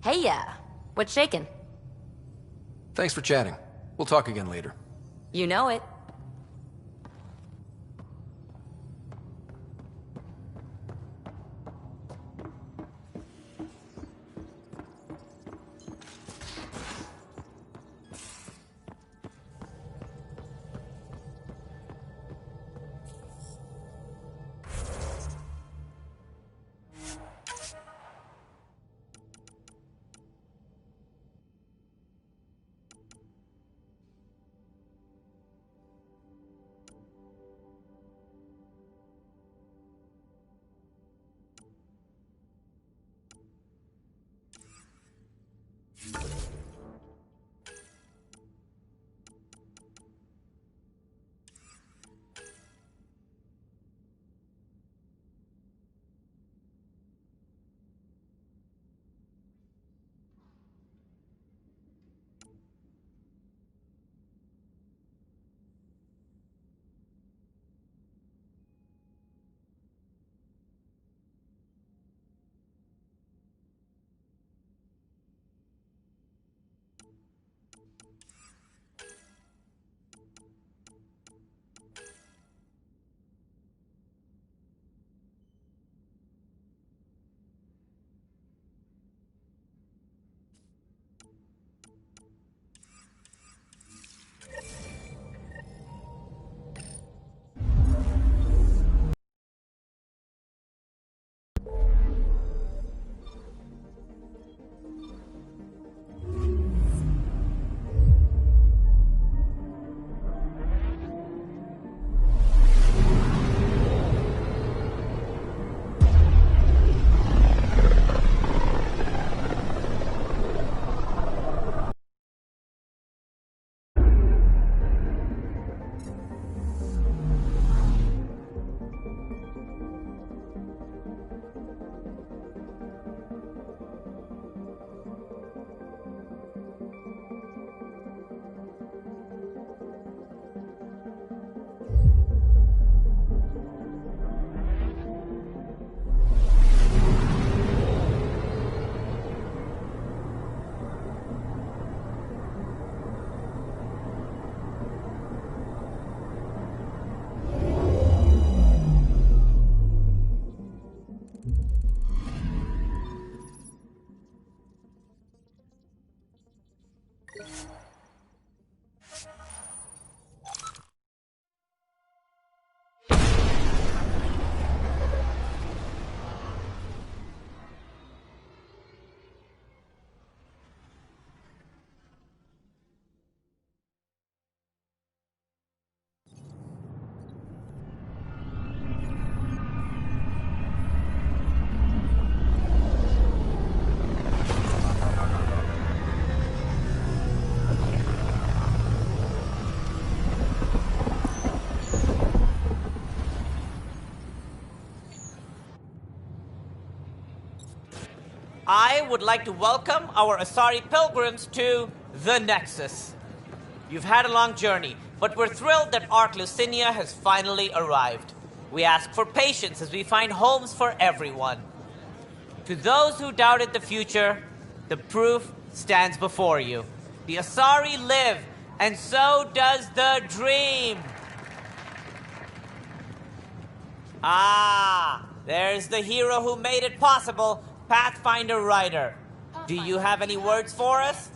Hey, what's shaking? Thanks for chatting. We'll talk again later. You know it. I would like to welcome our Asari pilgrims to the Nexus. You've had a long journey, but we're thrilled that Ark Lucinia has finally arrived. We ask for patience as we find homes for everyone. To those who doubted the future, the proof stands before you. The Asari live, and so does the dream. Ah, there's the hero who made it possible, Pathfinder Ryder. Do you have any words for us?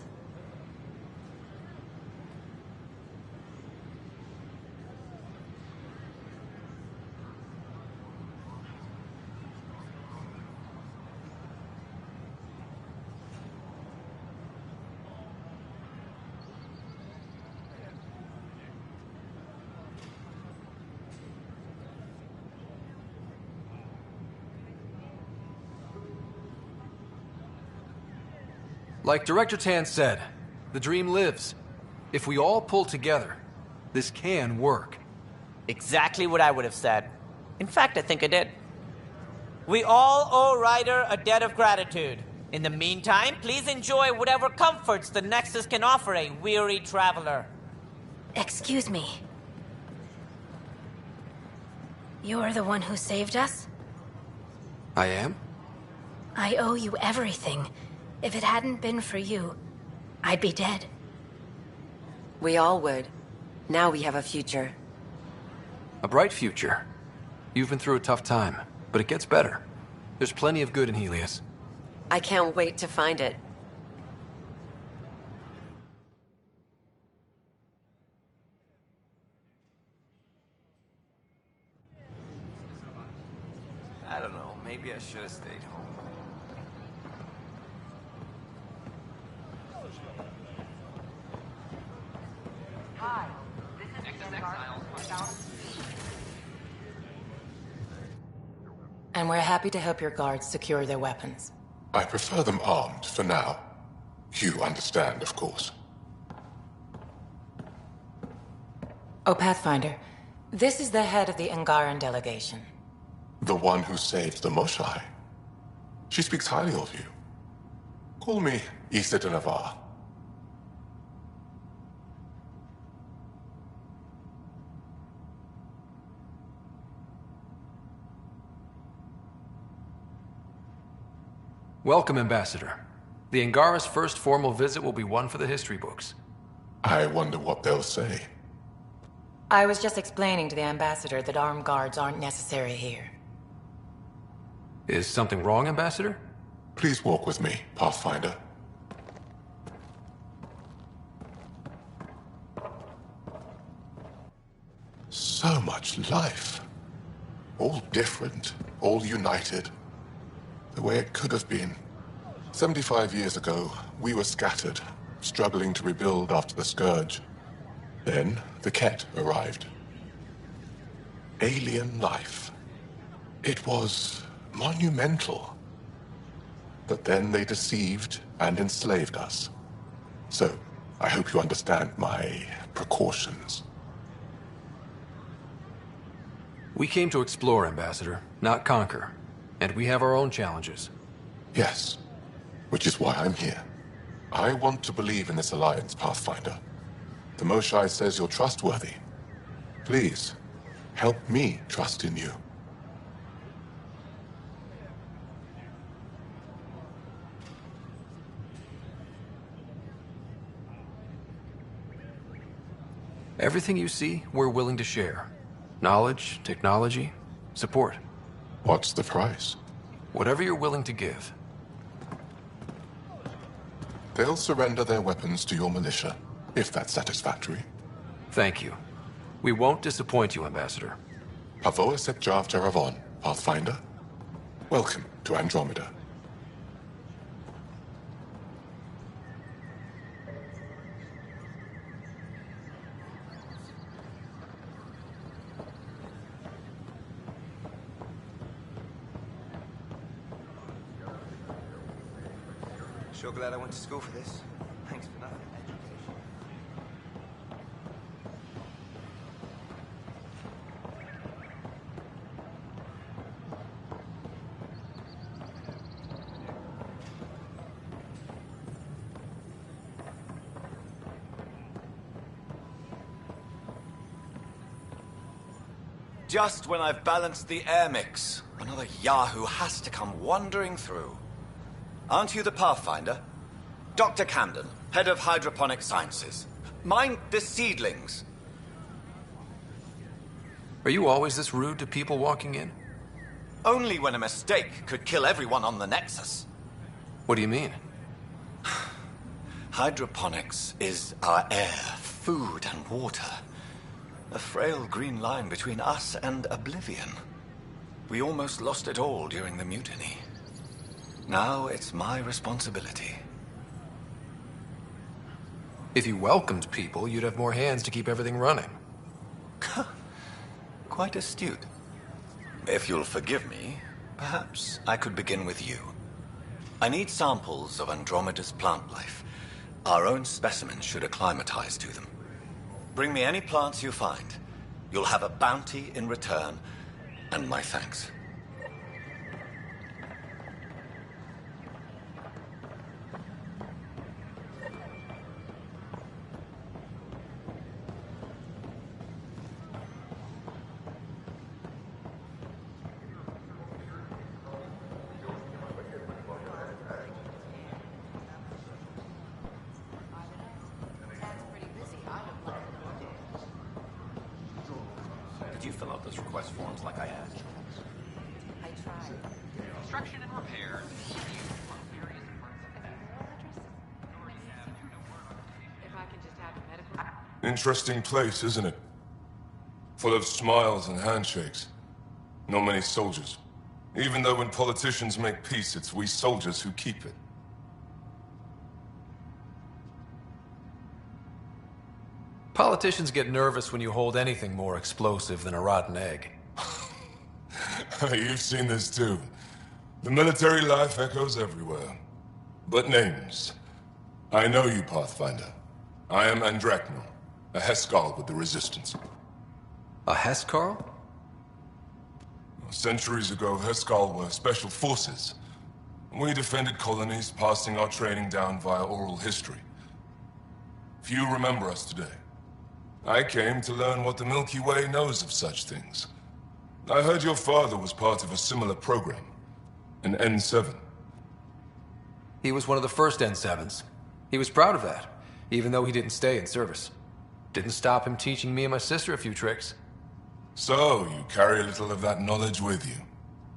Like Director Tan said, the dream lives. If we all pull together, this can work. Exactly what I would have said. In fact, I think I did. We all owe Ryder a debt of gratitude. In the meantime, please enjoy whatever comforts the Nexus can offer a weary traveler. Excuse me. You're the one who saved us? I am? I owe you everything. If it hadn't been for you, I'd be dead. We all would. Now we have a future. A bright future. You've been through a tough time, but it gets better. There's plenty of good in Helios. I can't wait to find it. I don't know, maybe I should have stayed home. Hi, this is And we're happy to help your guards secure their weapons. I prefer them armed for now. You understand, of course. Oh, Pathfinder, this is the head of the Angaran delegation. The one who saved the Moshai. She speaks highly of you. Call me Issa de Navarre. Welcome, Ambassador. The Angara's first formal visit will be one for the history books. I wonder what they'll say. I was just explaining to the Ambassador that armed guards aren't necessary here. Is something wrong, Ambassador? Please walk with me, Pathfinder. So much life. All different, all united. The way it could have been. 75 years ago, we were scattered, struggling to rebuild after the Scourge. Then, the Ket arrived. Alien life. It was monumental. But then they deceived and enslaved us. So, I hope you understand my precautions. We came to explore, Ambassador, not conquer. And we have our own challenges. Yes, which is why I'm here. I want to believe in this alliance, Pathfinder. The Moshai says you're trustworthy. Please, help me trust in you. Everything you see, we're willing to share. Knowledge, technology, support. What's the price? Whatever you're willing to give. They'll surrender their weapons to your militia, if that's satisfactory. Thank you. We won't disappoint you, Ambassador. Pavoa set Jav Jaravon, Pathfinder. Welcome to Andromeda. Sure glad I went to school for this. Thanks for nothing. Just when I've balanced the air mix, another Yahoo has to come wandering through. Aren't you the Pathfinder? Dr. Camden, head of hydroponic sciences. Mind the seedlings. Are you always this rude to people walking in? Only when a mistake could kill everyone on the Nexus. What do you mean? Hydroponics is our air, food, and water. A frail green line between us and oblivion. We almost lost it all during the mutiny. Now it's my responsibility. If you welcomed people, you'd have more hands to keep everything running. Quite astute. If you'll forgive me, perhaps I could begin with you. I need samples of Andromeda's plant life. Our own specimens should acclimatize to them. Bring me any plants you find. You'll have a bounty in return, and my thanks. Did you fill out those request forms like I asked? I tried. Construction and repair. If I can just have a medical... Interesting place, isn't it? Full of smiles and handshakes. Not many soldiers. Even though when politicians make peace, it's we soldiers who keep it. Politicians get nervous when you hold anything more explosive than a rotten egg. You've seen this too. The military life echoes everywhere. But names. I know you, Pathfinder. I am Andromeda, a Heskal with the Resistance. A Heskal? Centuries ago, Heskal were special forces. We defended colonies, passing our training down via oral history. Few remember us today. I came to learn what the Milky Way knows of such things. I heard your father was part of a similar program, an N7. He was one of the first N7s. He was proud of that, even though he didn't stay in service. Didn't stop him teaching me and my sister a few tricks. So, you carry a little of that knowledge with you,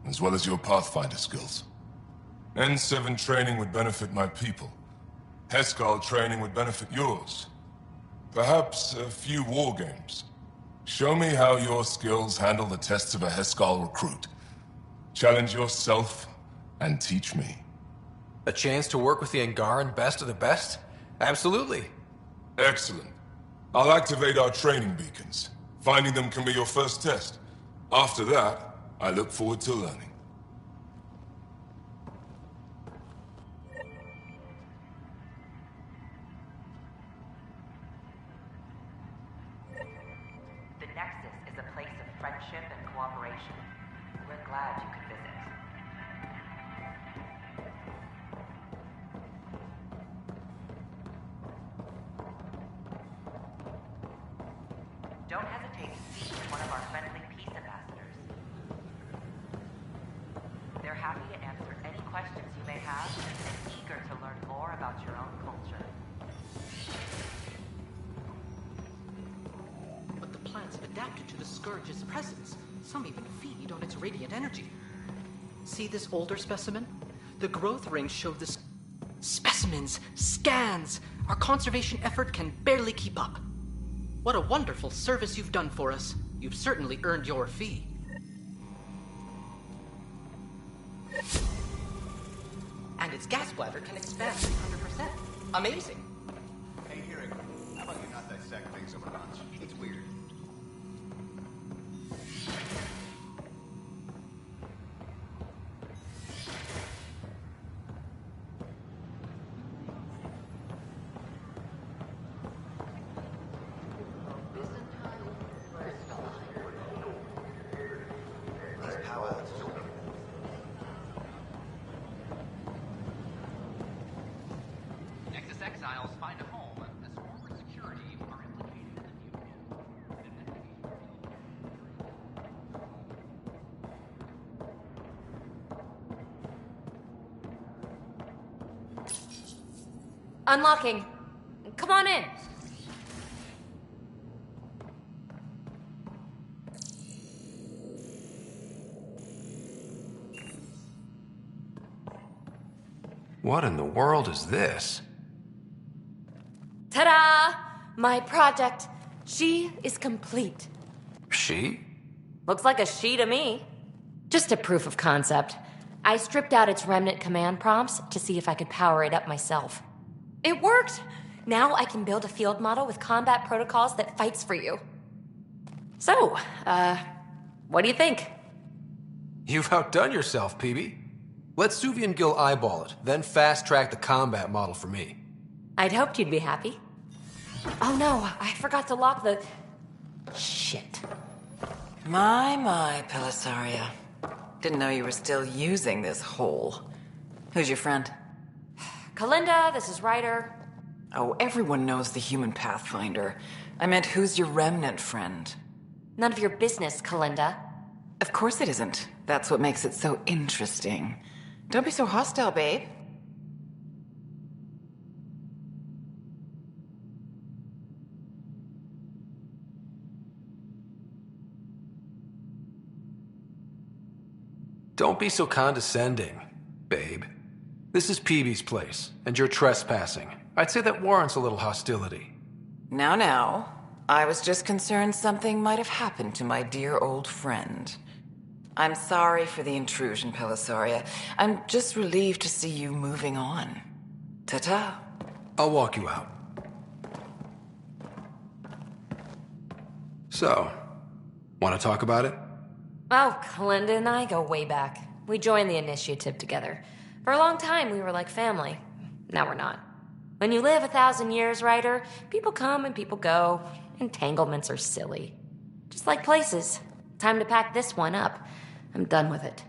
as well as your Pathfinder skills. N7 training would benefit my people. Heskal training would benefit yours. Perhaps a few war games. Show me how your skills handle the tests of a Heskal recruit. Challenge yourself and teach me. A chance to work with the Angaran best of the best? Absolutely. Excellent. I'll activate our training beacons. Finding them can be your first test. After that, I look forward to learning. The Nexus is a place of friendship and cooperation. We're glad you could visit. Don't hesitate to speak with one of our friendly peace ambassadors. They're happy to answer any questions you may have and eager to learn more about your own culture. But the plants have adapted to the Scourge's presence. Some even feed on its radiant energy. See this older specimen? The growth rings show this... Specimens! Scans! Our conservation effort can barely keep up. What a wonderful service you've done for us. You've certainly earned your fee. And its gas bladder can expand 300%. Amazing. Hey, Hearing, how about you not dissect things over lunch? It's weird. Nexus exiles find a home as former security are implicated in the Unlocking. Come on in. What in the world is this? Ta-da! My project. She is complete. She? Looks like a she to me. Just a proof of concept. I stripped out its remnant command prompts to see if I could power it up myself. It worked! Now I can build a field model with combat protocols that fights for you. So, what do you think? You've outdone yourself, PB. Let Suvi and Gil eyeball it, then fast-track the combat model for me. I'd hoped you'd be happy. Oh no, I forgot to lock the... Shit. My, Pellisaria. Didn't know you were still using this hole. Who's your friend? Kalinda, this is Ryder. Oh, everyone knows the human Pathfinder. I meant, who's your remnant friend? None of your business, Kalinda. Of course it isn't. That's what makes it so interesting. Don't be so hostile, babe. Don't be so condescending, babe. This is Peebee's place, and you're trespassing. I'd say that warrants a little hostility. Now. I was just concerned something might have happened to my dear old friend. I'm sorry for the intrusion, Pellisaria. I'm just relieved to see you moving on. Ta-ta. I'll walk you out. So, want to talk about it? Oh, Kalinda and I go way back. We joined the initiative together. For a long time, we were like family. Now we're not. When you live 1,000 years, Ryder, people come and people go. Entanglements are silly. Just like places. Time to pack this one up. I'm done with it.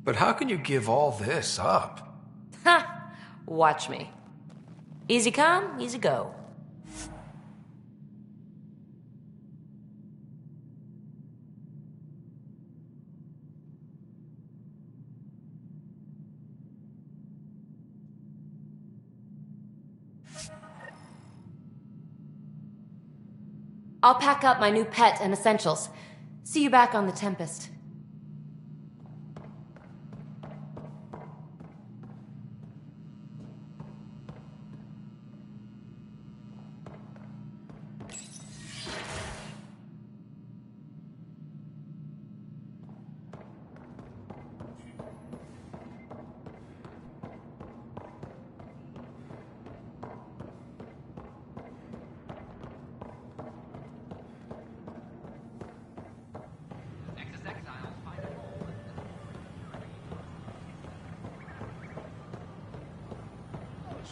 But how can you give all this up? Ha! Watch me. Easy come, easy go. I'll pack up my new pet and essentials. See you back on the Tempest.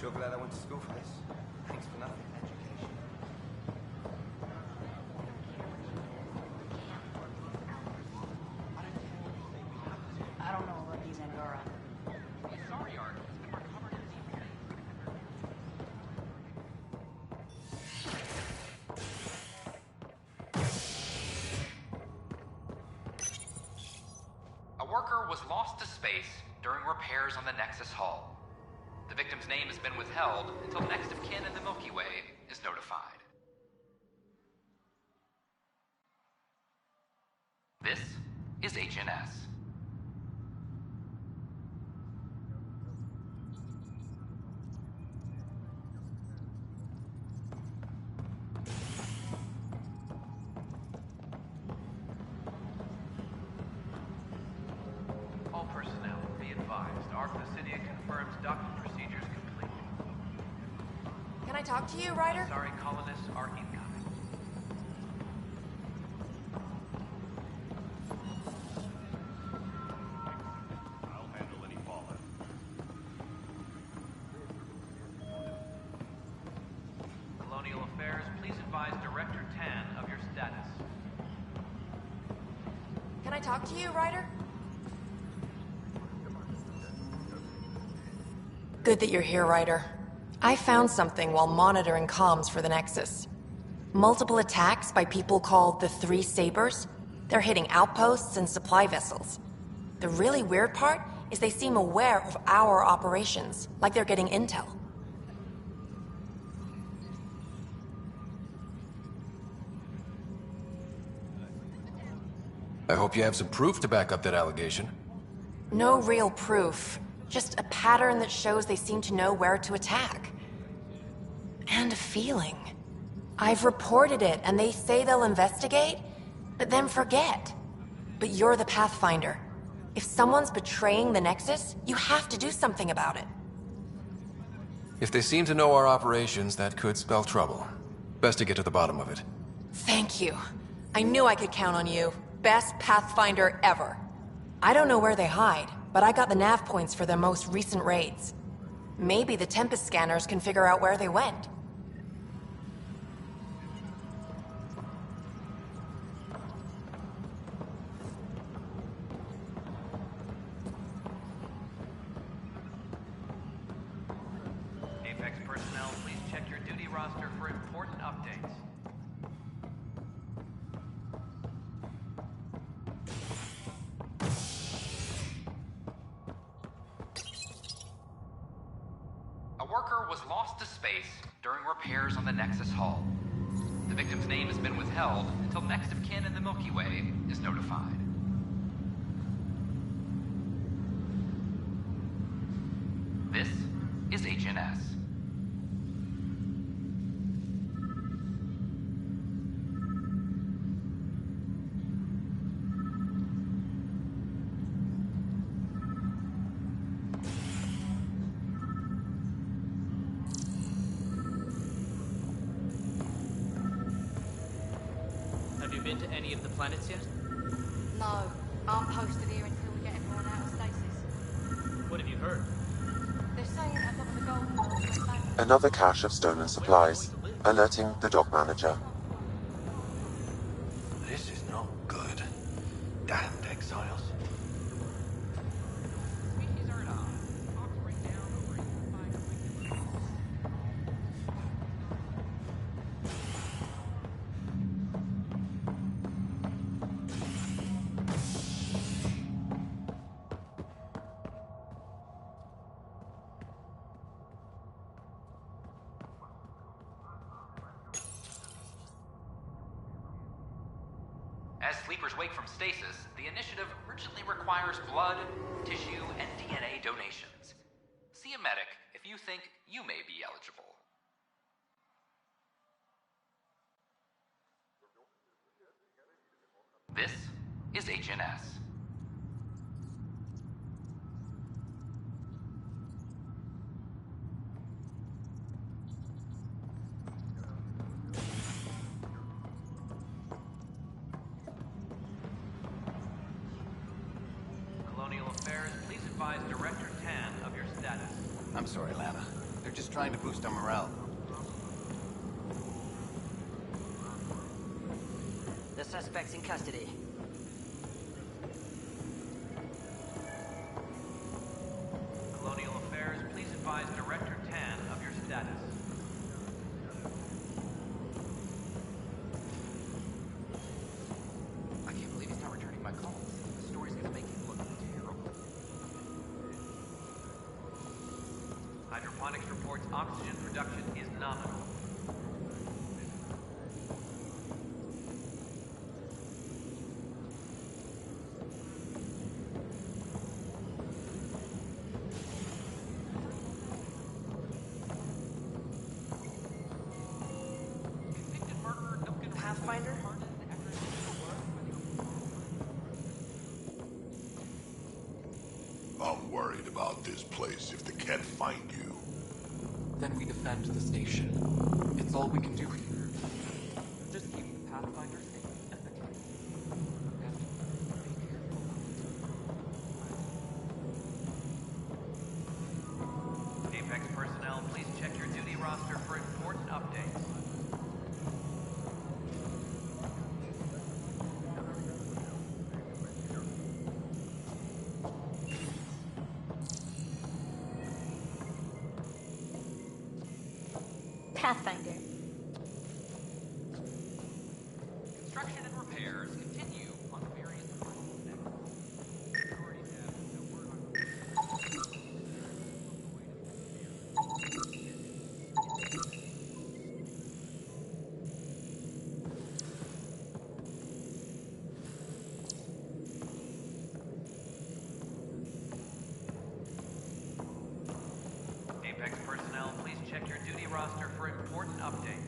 Sure glad I went to school for this. Thanks for nothing. Education. I don't know about these Angora. Sorry, Art. It's been recovered in deep. A worker was lost to space during repairs on the Nexus Hull. The victim's name has been withheld until next of kin in the Milky Way is notified. This is HNS. All personnel, be advised. Arclusidia confirms docking procedures complete. Can I talk to you, Ryder? Sorry, colonists are incoming. I'll handle any fallout. Colonial Affairs, please advise Director Tan of your status. Can I talk to you, Ryder? Good that you're here, Ryder. I found something while monitoring comms for the Nexus. Multiple attacks by people called the Three Sabers. They're hitting outposts and supply vessels. The really weird part is they seem aware of our operations, like they're getting intel. I hope you have some proof to back up that allegation. No real proof. Just a pattern that shows they seem to know where to attack. And a feeling. I've reported it, and they say they'll investigate, but then forget. But you're the Pathfinder. If someone's betraying the Nexus, you have to do something about it. If they seem to know our operations, that could spell trouble. Best to get to the bottom of it. Thank you. I knew I could count on you. Best Pathfinder ever. I don't know where they hide, but I got the nav points for their most recent raids. Maybe the Tempest scanners can figure out where they went. Apex personnel, please check your duty roster for important updates. A worker was lost to space during repairs on the Nexus hull. The victim's name has been withheld until next of kin in the Milky Way is notified. This is HNS. Have you been to any of the planets yet? No, I'm posted here until we get everyone out of stasis. What have you heard? They're saying a lot of the gold mines went back. Another cache of stolen supplies, alerting the dock manager. This is not good. Damned exiles. As sleepers wake from stasis, the initiative urgently requires blood, tissue, and DNA donations. See a medic if you think you may be eligible. This is HNS. Colonial Affairs, please advise Director Tan of your status. I'm sorry, Lana. They're just trying to boost our morale. The suspect's in custody. Colonial Affairs, please advise Director Tan of your status. I can't believe he's not returning my calls. The story's gonna make him look terrible. Hydroponics reports oxygen production is nominal. Pathfinder? I'm worried about this place if they can't find you. Then we defend the station. It's all we can do here. Just keep the Pathfinder safe and the kids. And be careful. Apex personnel, please check your duty roster for important updates. Pathfinder. Construction and repairs continue on various Apex personnel, please check your duty roster for important updates.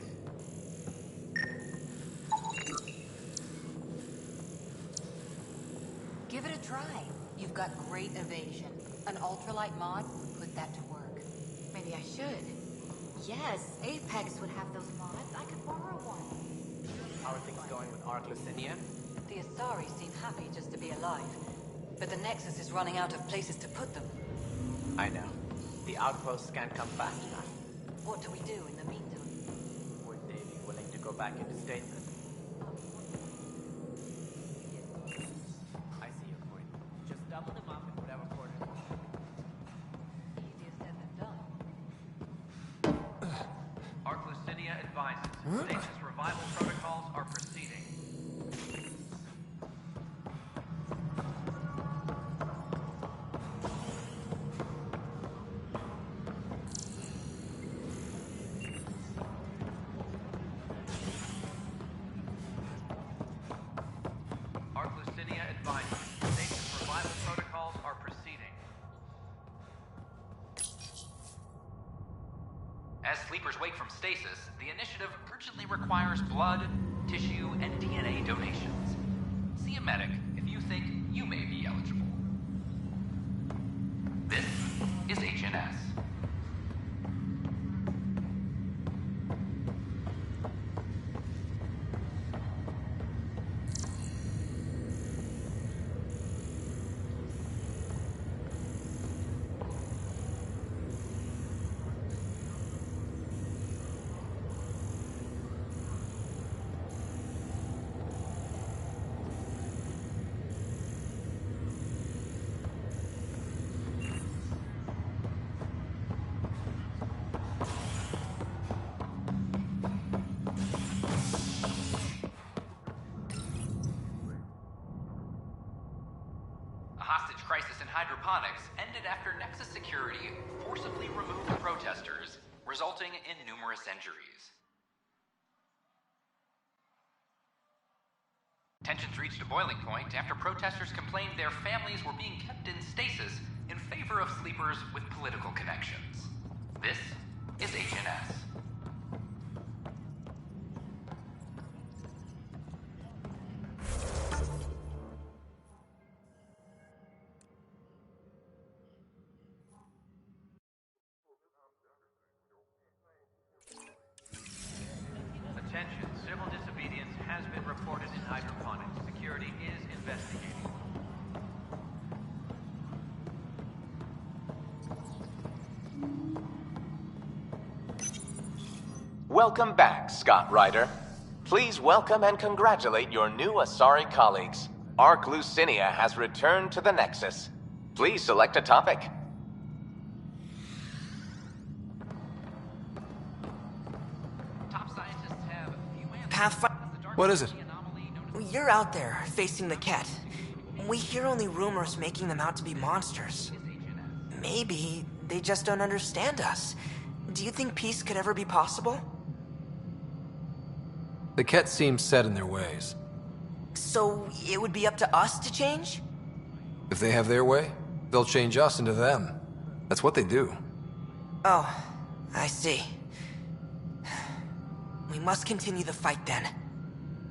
Give it a try. You've got great evasion. An ultralight mod would put that to work. Maybe I should. Yes, Apex would have those mods. I could borrow one. How are things going with Ark Lucinia? The Asari seem happy just to be alive, but the Nexus is running out of places to put them. I know. The outposts can't come fast enough. What do we do in the meantime? Would they be willing to go back into stasis? I see your point. Just double them up in whatever corner. Easier said than done. Ark Lucinia advises stasis revival protocols are proceeding. Ark Lucinia advises stasis revival protocols are proceeding. As sleepers wake from stasis, the initiative urgently requires blood, tissue, and DNA donations. See a medic if you think you may be eligible. This is HNS. A hostage crisis in hydroponics ended after Nexus security forcibly removed protesters, resulting in numerous injuries. Tensions reached a boiling point after protesters complained their families were being kept in stasis in favor of sleepers with political connections. This is HNS. Attention, civil disobedience has been reported in hydroponics. Security is investigating. Welcome back, Scott Ryder. Please welcome and congratulate your new Asari colleagues. Ark Lucinia has returned to the Nexus. Please select a topic. Top scientists have a few answers. Pathfinder, What is it? you're out there facing the Ket. We hear only rumors making them out to be monsters. Maybe they just don't understand us. Do you think peace could ever be possible? The Ket seem set in their ways. So it would be up to us to change? If they have their way, they'll change us into them. That's what they do. Oh, I see. We must continue the fight then.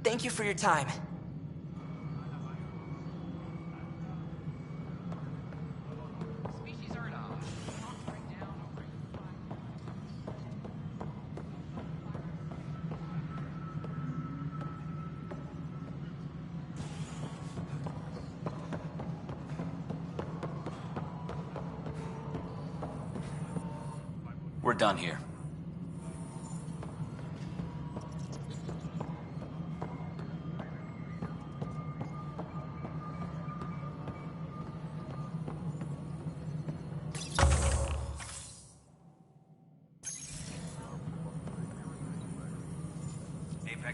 Thank you for your time. We're done here.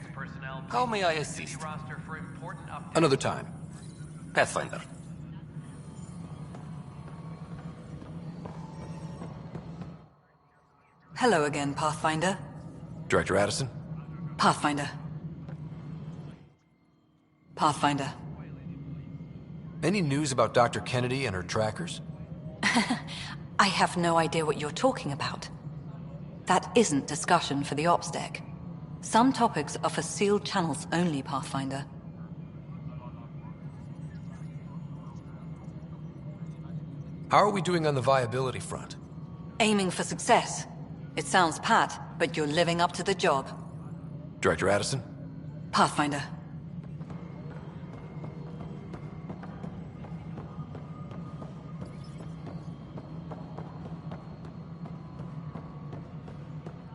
personnel, How may I assist? roster for important updates. Another time. Pathfinder. Hello again, Pathfinder. Director Addison? Pathfinder. Pathfinder. Any news about Dr. Kennedy and her trackers? I have no idea what you're talking about. That isn't discussion for the ops deck. Some topics are for sealed channels only, Pathfinder. How are we doing on the viability front? Aiming for success. It sounds pat, but you're living up to the job. Director Addison? Pathfinder.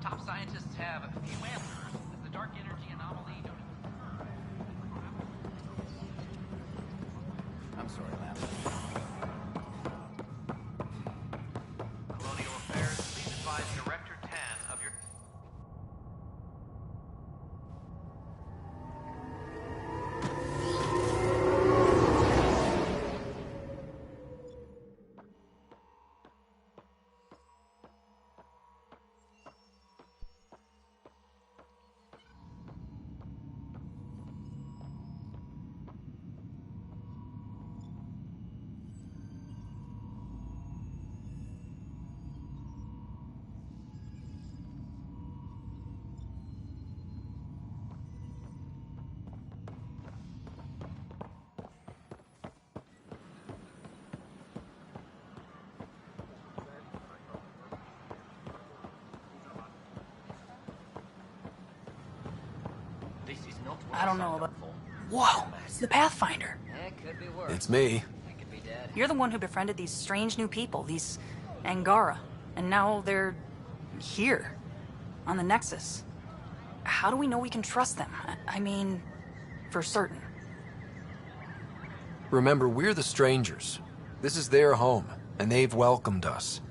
Top scientists have few answers. The dark energy anomaly I'm sorry, ma'am. Colonial Affairs, please advise Director Tan of your... I don't know about... Whoa! It's the Pathfinder. It's me. You're the one who befriended these strange new people, these Angara. And now they're... here. On the Nexus. How do we know we can trust them? I mean, for certain. Remember, we're the strangers. This is their home, and they've welcomed us.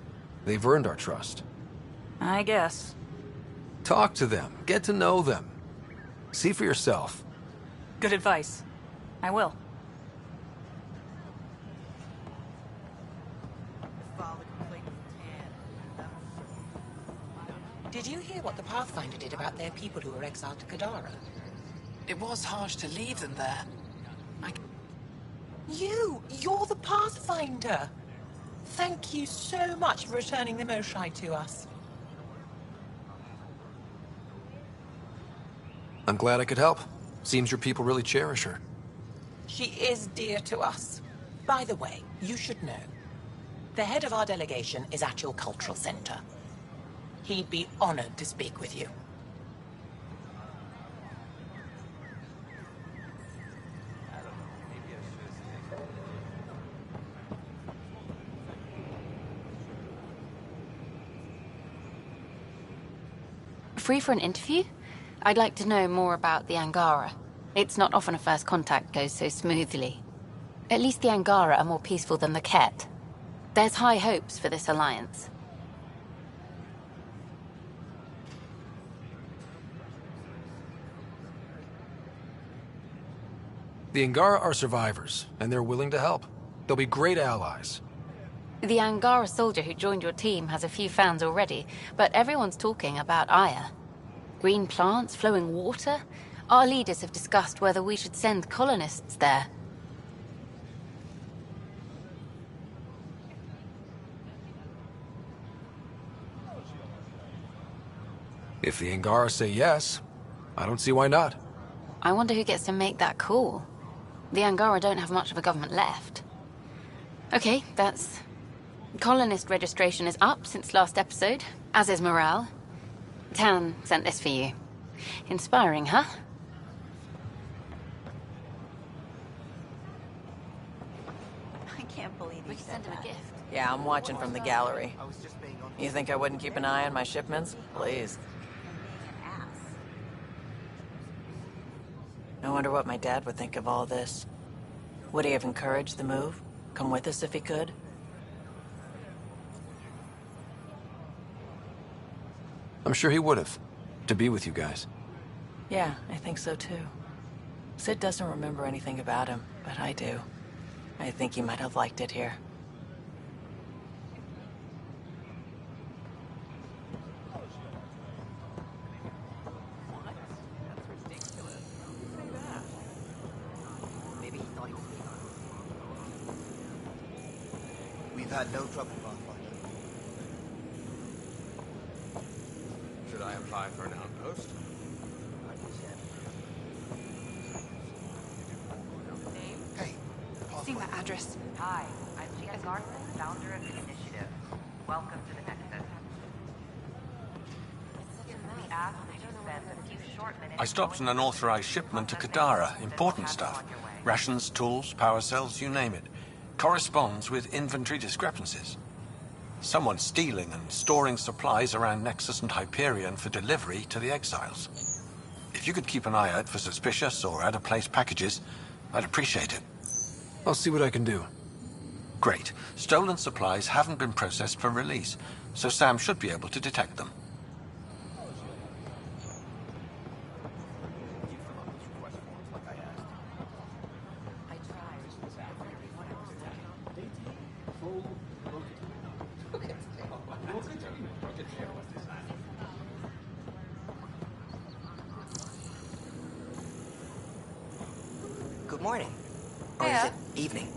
They've earned our trust. I guess. Talk to them. Get to know them. See for yourself. Good advice. I will. Did you hear what the Pathfinder did about their people who were exiled to Kadara? It was harsh to leave them there. You're the Pathfinder! Thank you so much for returning the Moshai to us. I'm glad I could help. Seems your people really cherish her. She is dear to us. By the way, you should know. The head of our delegation is at your cultural center. He'd be honored to speak with you. Free for an interview? I'd like to know more about the Angara. It's not often a first contact goes so smoothly. At least the Angara are more peaceful than the Ket. There's high hopes for this alliance. The Angara are survivors, and they're willing to help. They'll be great allies. The Angara soldier who joined your team has a few fans already, but everyone's talking about Aya. Green plants, flowing water? Our leaders have discussed whether we should send colonists there. If the Angara say yes, I don't see why not. I wonder who gets to make that call. The Angara don't have much of a government left. Okay, that's... Colonist registration is up since last episode, as is morale. Tan sent this for you. Inspiring, huh? I can't believe we can send him a gift. Yeah, I'm watching from the gallery. You think I wouldn't keep an eye on my shipments? Please. I wonder what my dad would think of all this. Would he have encouraged the move? Come with us if he could? I'm sure he would have. To be with you guys. Yeah, I think so too. Sid doesn't remember anything about him, but I do. I think he might have liked it here. Maybe he thought he was being We've had no trouble, Pathfinder. Should I apply for an outpost? Hey, See my address. Hi, I'm Gina Garson, founder of the initiative. Welcome to the Nexus. We asked that you spend a few short minutes... I stopped an unauthorized shipment to Kadara. Important stuff. Rations, tools, power cells, you name it. Corresponds with inventory discrepancies. Someone's stealing and storing supplies around Nexus and Hyperion for delivery to the exiles. If you could keep an eye out for suspicious or out-of-place packages, I'd appreciate it. I'll see what I can do. Great. Stolen supplies haven't been processed for release, so Sam should be able to detect them. Good morning. Or is it evening?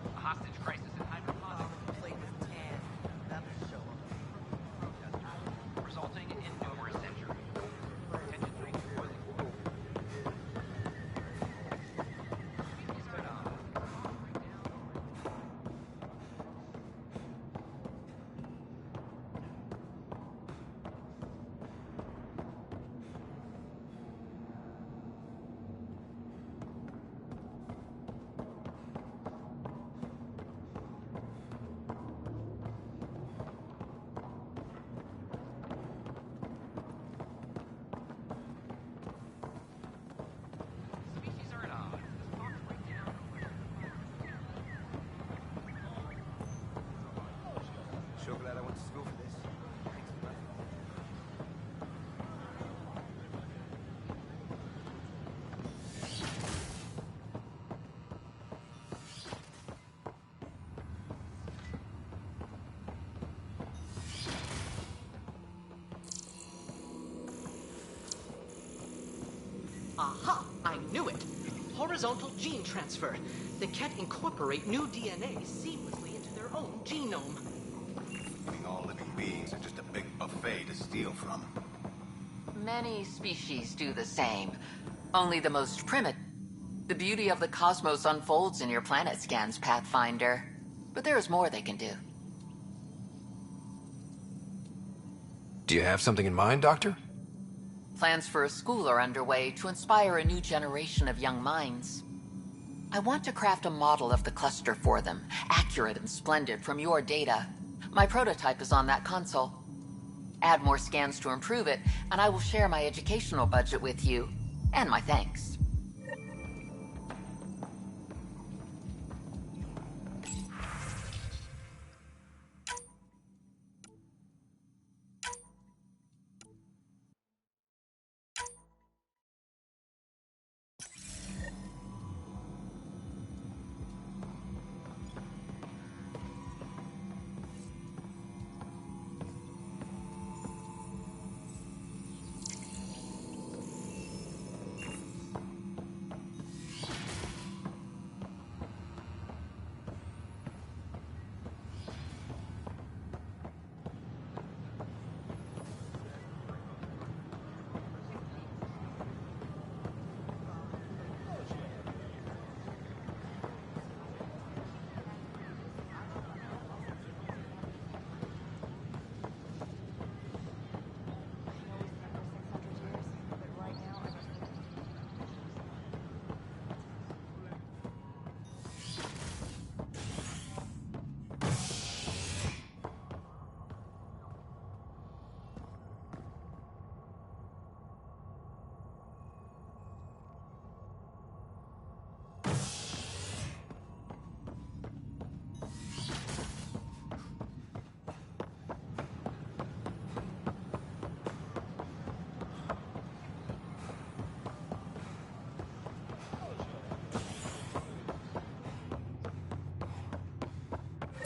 A hostage crisis in hydroponics. Resulting in numerous injuries. Attention training boiling. Sure glad I went to school for this. Aha! I knew it! Horizontal gene transfer. The Ket incorporate new DNA seamlessly into their own genome. Meaning all living beings are just a big buffet to steal from. Many species do the same. Only the most primitive. The beauty of the cosmos unfolds in your planet scans, Pathfinder. But there is more they can do. Do you have something in mind, Doctor? Plans for a school are underway to inspire a new generation of young minds. I want to craft a model of the cluster for them, accurate and splendid from your data. My prototype is on that console. Add more scans to improve it, and I will share my educational budget with you, and my thanks.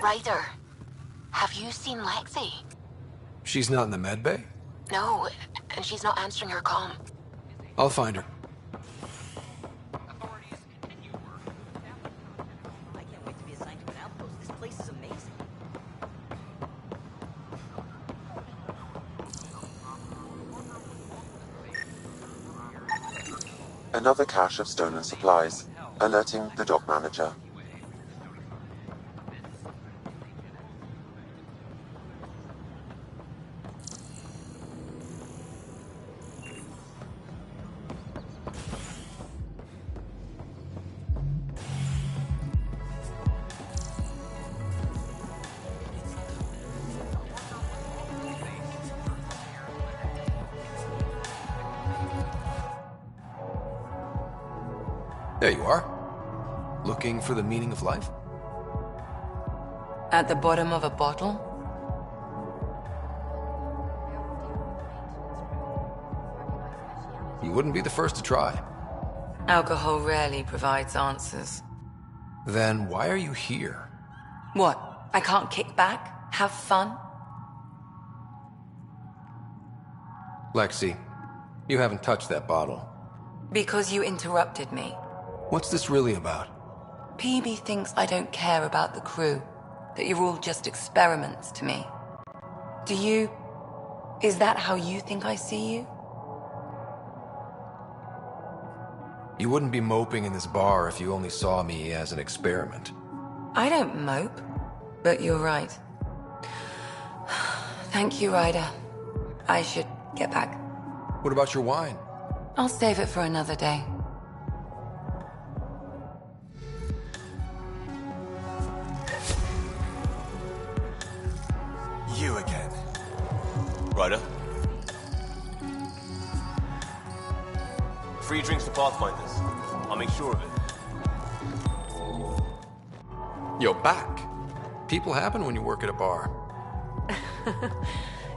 Ryder, have you seen Lexi? She's not in the med bay? No, and she's not answering her comm. I'll find her. I can't wait to be assigned to an outpost. This place is amazing. Another cache of stolen supplies, alerting the dock manager. There you are. Looking for the meaning of life? At the bottom of a bottle? You wouldn't be the first to try. Alcohol rarely provides answers. Then why are you here? What? I can't kick back? Have fun? Lexi, you haven't touched that bottle. Because you interrupted me. What's this really about? PB thinks I don't care about the crew. That you're all just experiments to me. Do you... Is that how you think I see you? You wouldn't be moping in this bar if you only saw me as an experiment. I don't mope. But you're right. Thank you, Ryder. I should get back. What about your wine? I'll save it for another day. You again. Ryder? Free drinks for Pathfinders. I'll make sure of it. You're back. People happen when you work at a bar.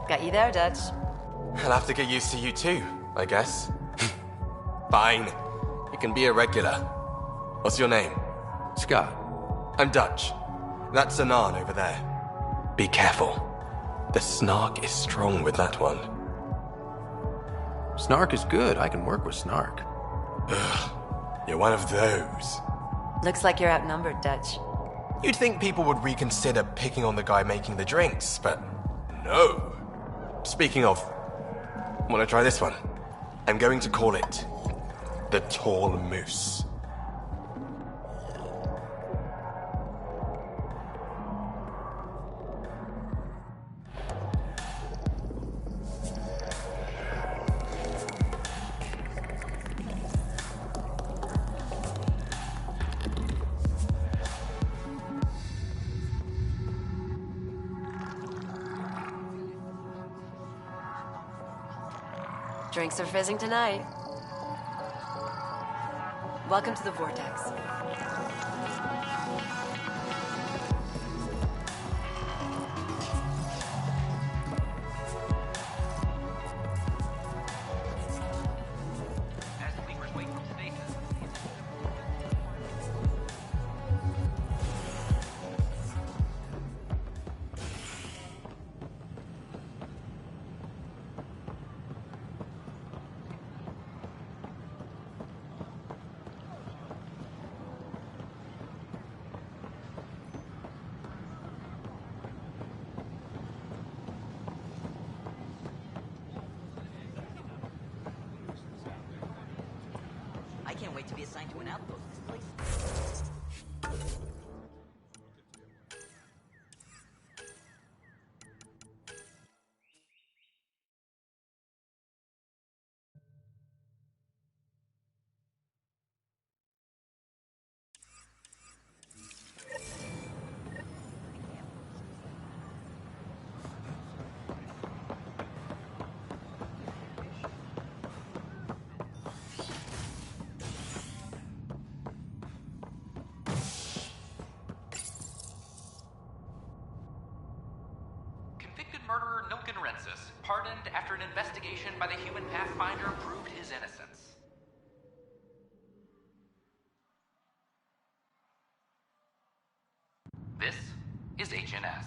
Got you there, Dutch. I'll have to get used to you too, I guess. Fine. You can be a regular. What's your name? Scott. I'm Dutch. That's Anan over there. Be careful. The snark is strong with that one. Snark is good. I can work with snark. Ugh. You're one of those. Looks like you're outnumbered, Dutch. You'd think people would reconsider picking on the guy making the drinks, but no. Speaking of, wanna try this one? I'm going to call it the Tall Moose. Drinks are fizzing tonight. Welcome to the Vortex. I can't wait to be assigned to an outpost. This place. Murderer Nilken Rensis, pardoned after an investigation by the human Pathfinder proved his innocence. This is HNS.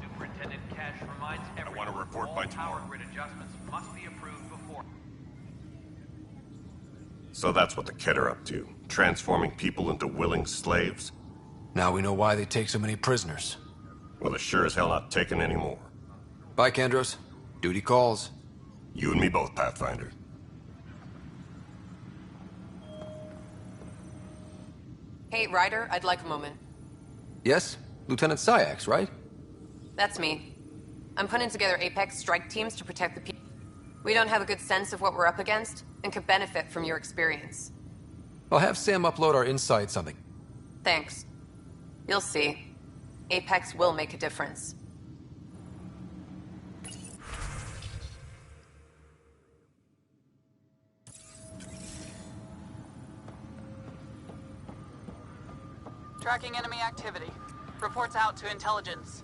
Superintendent Cash reminds everyone I want to report by tomorrow. Power grid adjustments must be approved before. So that's what the Kett are up to, transforming people into willing slaves. Now we know why they take so many prisoners. Well, they're sure as hell not taking any more. Bye, Kandros. Duty calls. You and me both, Pathfinder. Hey, Ryder, I'd like a moment. Yes? Lieutenant Syax, right? That's me. I'm putting together Apex strike teams to protect the people. We don't have a good sense of what we're up against, and could benefit from your experience. I'll have Sam upload our insights on the... Thanks. You'll see. Apex will make a difference. Tracking enemy activity. Reports out to intelligence.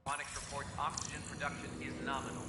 Hydroponics reports oxygen production is nominal.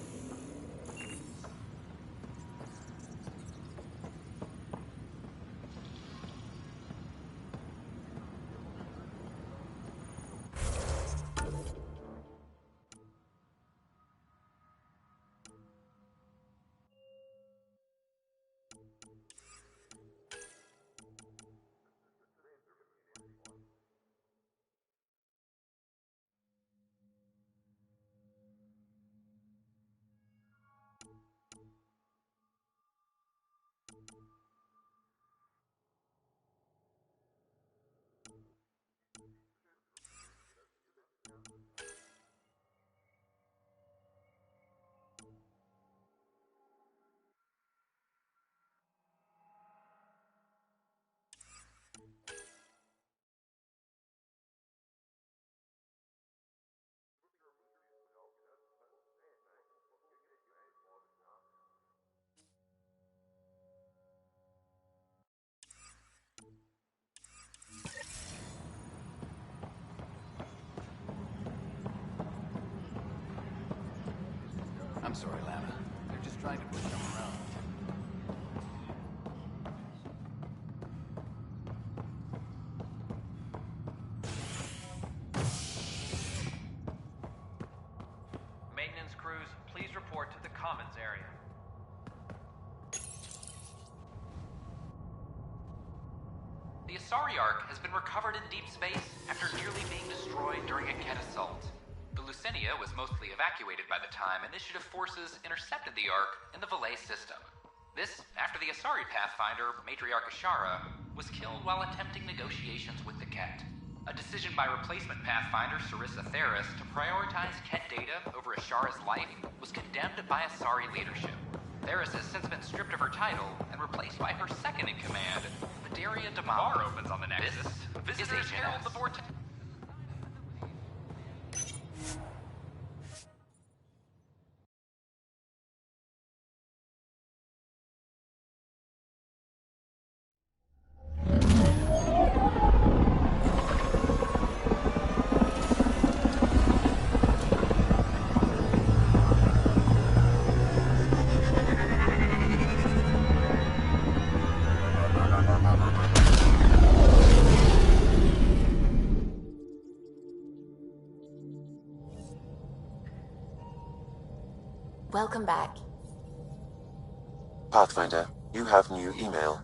I'm sorry, Lana. They're just trying to push them around. Maintenance crews, please report to the Commons area. The Asari Ark has been recovered in deep space after nearly being destroyed during a Kett assault. The Lucinia was mostly evacuated by the time Initiative forces intercepted the Ark in the Valet system. This after the Asari Pathfinder, Matriarch Ashara, was killed while attempting negotiations with the Kett. A decision by replacement Pathfinder Sarissa Theris to prioritize Kett data over Ashara's life was condemned by Asari leadership. Theris has since been stripped of her title and replaced by her second-in-command, Vidaria Damar. Bar opens on the Nexus. Visitors herald the vortex. Welcome back. Pathfinder, you have new email.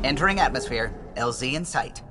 Entering atmosphere. LZ in sight.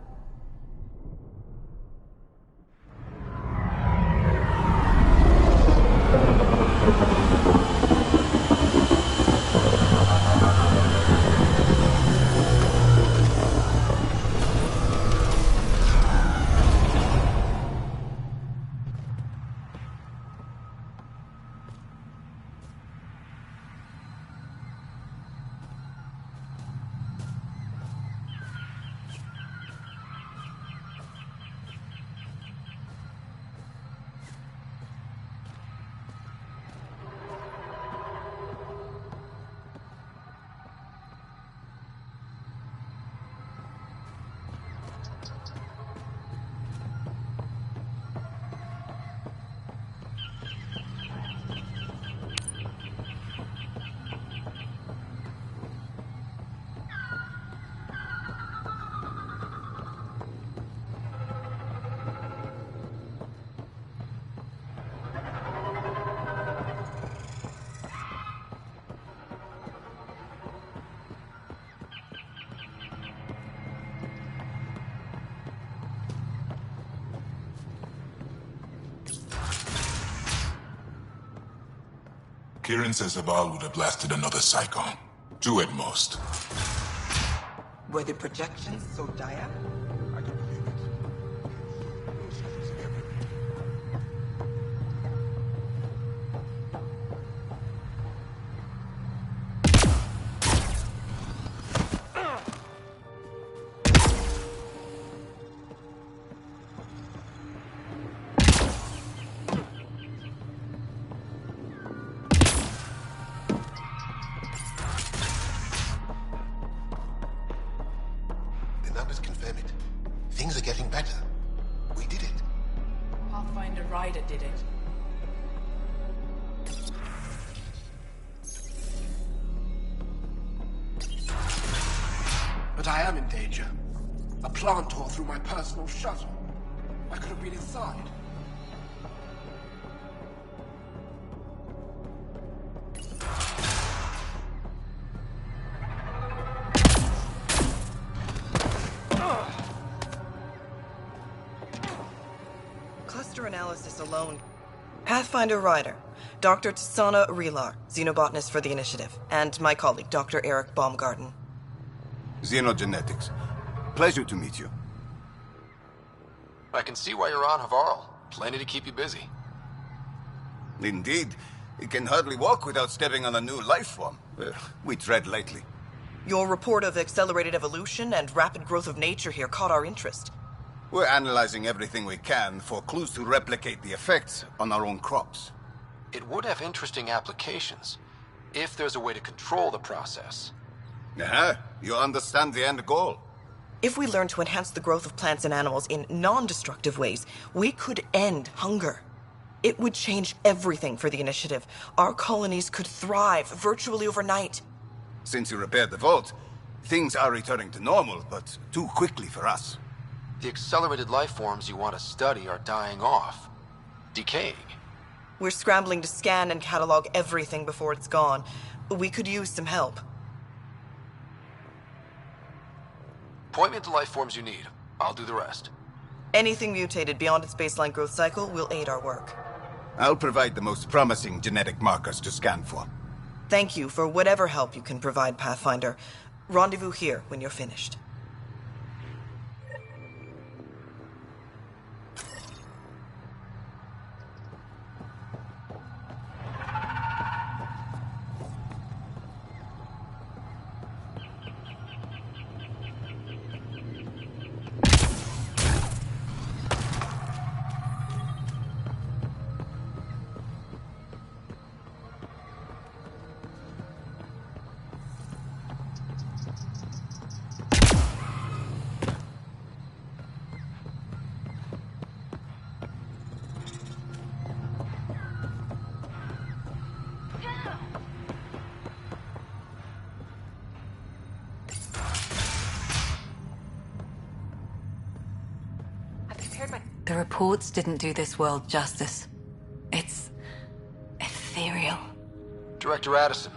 Kieran says Aval would have blasted another cyclone. 2 at most. Were the projections so dire? I can believe it. Bullshit is everywhere. The numbers confirm it. Things are getting better. We did it. Pathfinder Ryder did it. But I am in danger. A plant tore through my personal shuttle. I could have been inside. Cluster analysis alone. Pathfinder Ryder, Dr. Tsana Relar, xenobotanist for the Initiative, and my colleague, Dr. Eric Baumgarten. Xenogenetics. Pleasure to meet you. I can see why you're on Havarl. Plenty to keep you busy. Indeed. You can hardly walk without stepping on a new life form. We tread lightly. Your report of accelerated evolution and rapid growth of nature here caught our interest. We're analyzing everything we can for clues to replicate the effects on our own crops. It would have interesting applications, if there's a way to control the process. You understand the end goal. If we learn to enhance the growth of plants and animals in non-destructive ways, we could end hunger. It would change everything for the Initiative. Our colonies could thrive virtually overnight. Since you repaired the vault, things are returning to normal, but too quickly for us. The accelerated life forms you want to study are dying off. Decaying. We're scrambling to scan and catalog everything before it's gone. We could use some help. Point me to life forms you need. I'll do the rest. Anything mutated beyond its baseline growth cycle will aid our work. I'll provide the most promising genetic markers to scan for. Thank you for whatever help you can provide, Pathfinder. Rendezvous here when you're finished. The reports didn't do this world justice. It's ethereal. Director Addison,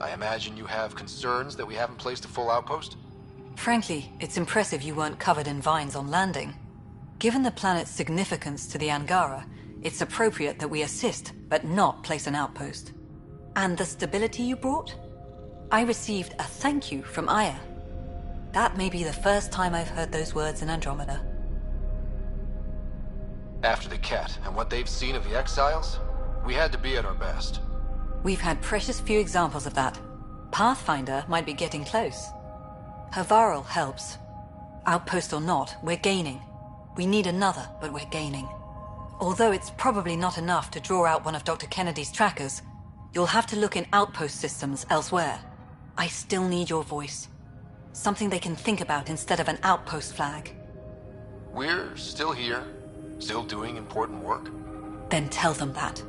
I imagine you have concerns that we haven't placed a full outpost? Frankly, it's impressive you weren't covered in vines on landing. Given the planet's significance to the Angara, it's appropriate that we assist, but not place an outpost. And the stability you brought? I received a thank you from Aya. That may be the first time I've heard those words in Andromeda. After the Ket and what they've seen of the Exiles, we had to be at our best. We've had precious few examples of that. Pathfinder might be getting close. Havarl helps. Outpost or not, we're gaining. We need another, but we're gaining. Although it's probably not enough to draw out one of Dr. Kennedy's trackers, you'll have to look in outpost systems elsewhere. I still need your voice. Something they can think about instead of an outpost flag. We're still here, still doing important work. Then tell them that.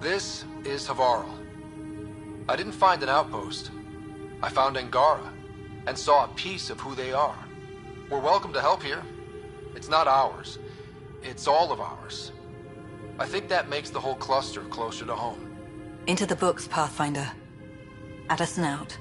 This is Havarl. I didn't find an outpost. I found Angara, and saw a piece of who they are. We're welcome to help here. It's not ours. It's all of ours. I think that makes the whole cluster closer to home. Into the books, Pathfinder. Addison out.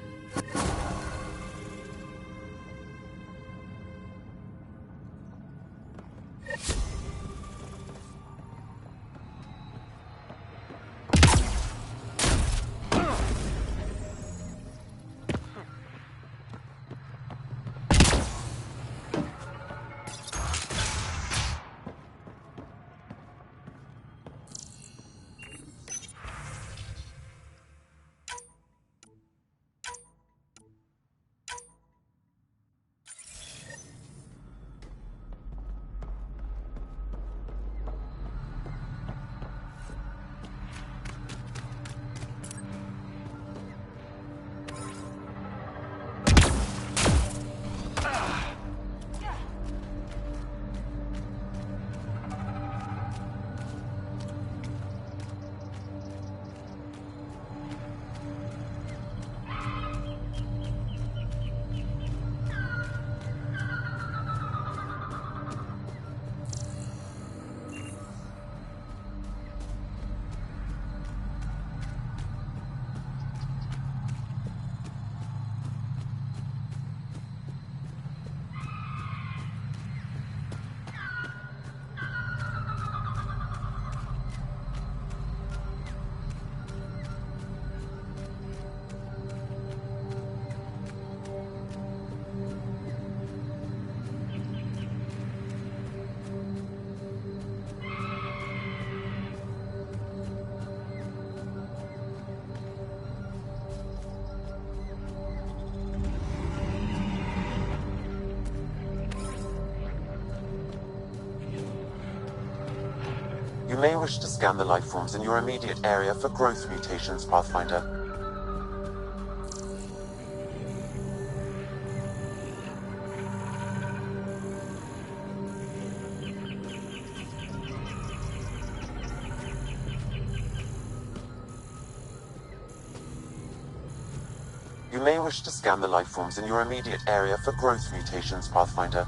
You may wish to scan the life forms in your immediate area for growth mutations, Pathfinder. You may wish to scan the life forms in your immediate area for growth mutations, Pathfinder.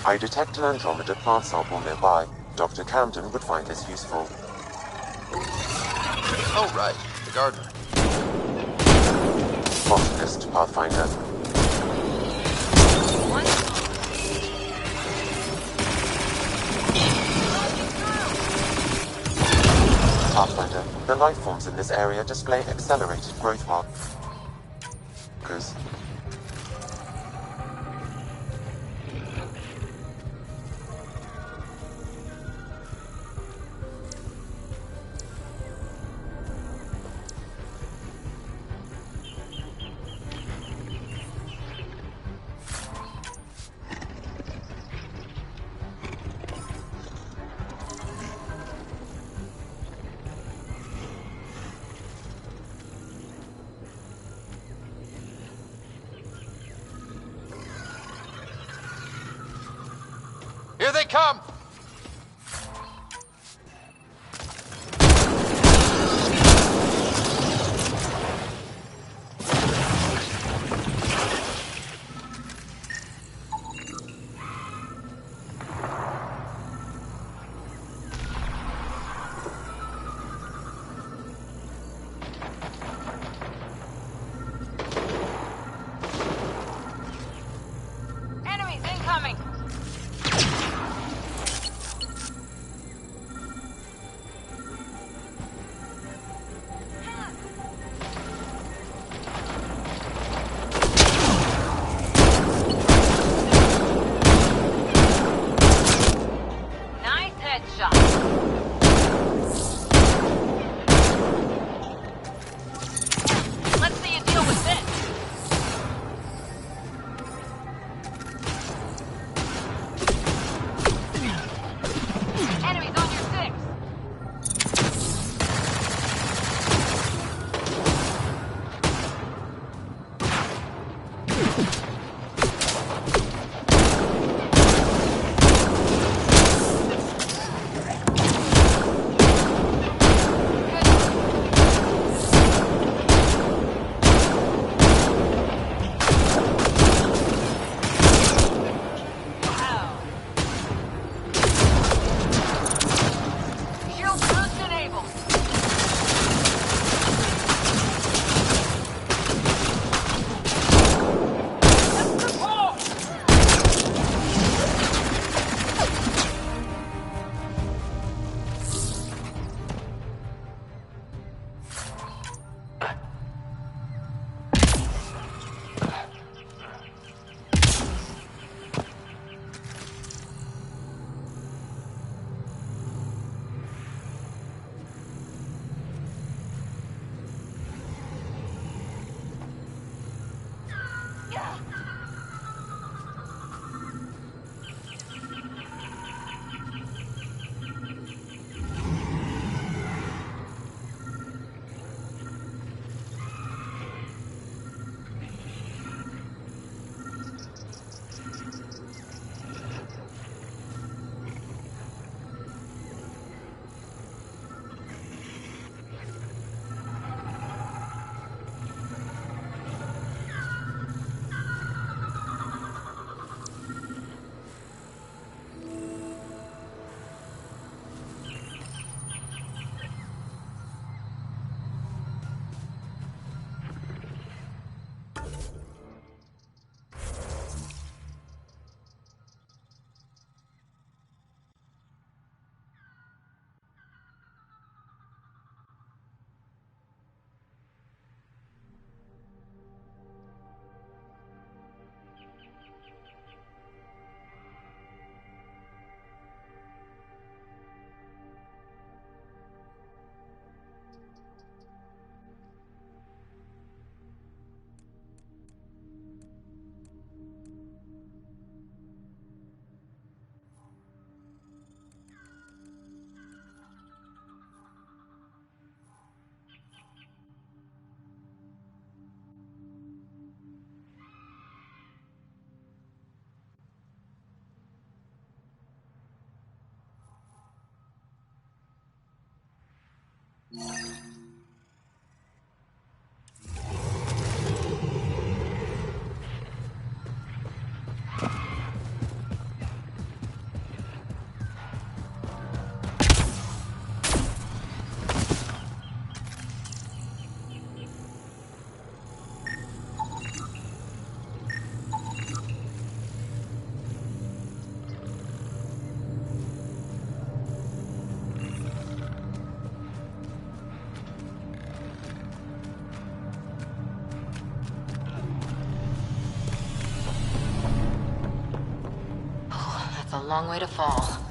I detect an Andromeda plant sample nearby. Dr. Camden would find this useful. Oh, right. The gardener. Botanist, Pathfinder. The life forms in this area display accelerated growth markers. Here they come! Enemies incoming! Nice headshot. Let's see you deal with this. Enemies on your six. Shield boost enabled. It's a long way to fall.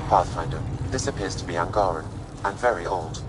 Pathfinder, this appears to be Angaran, and very old.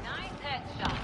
Nice headshot.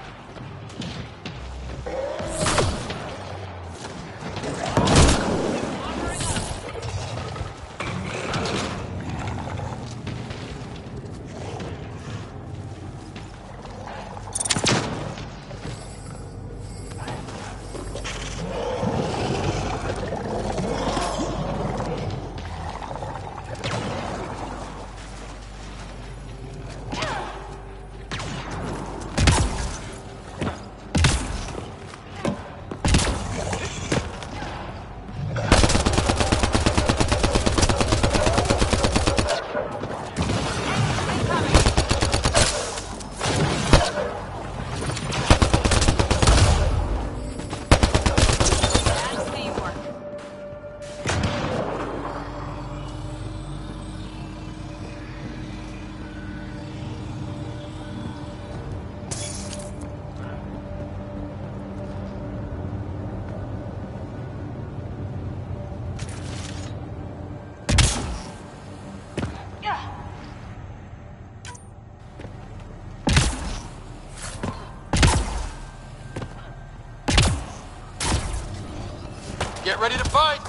Get ready to fight!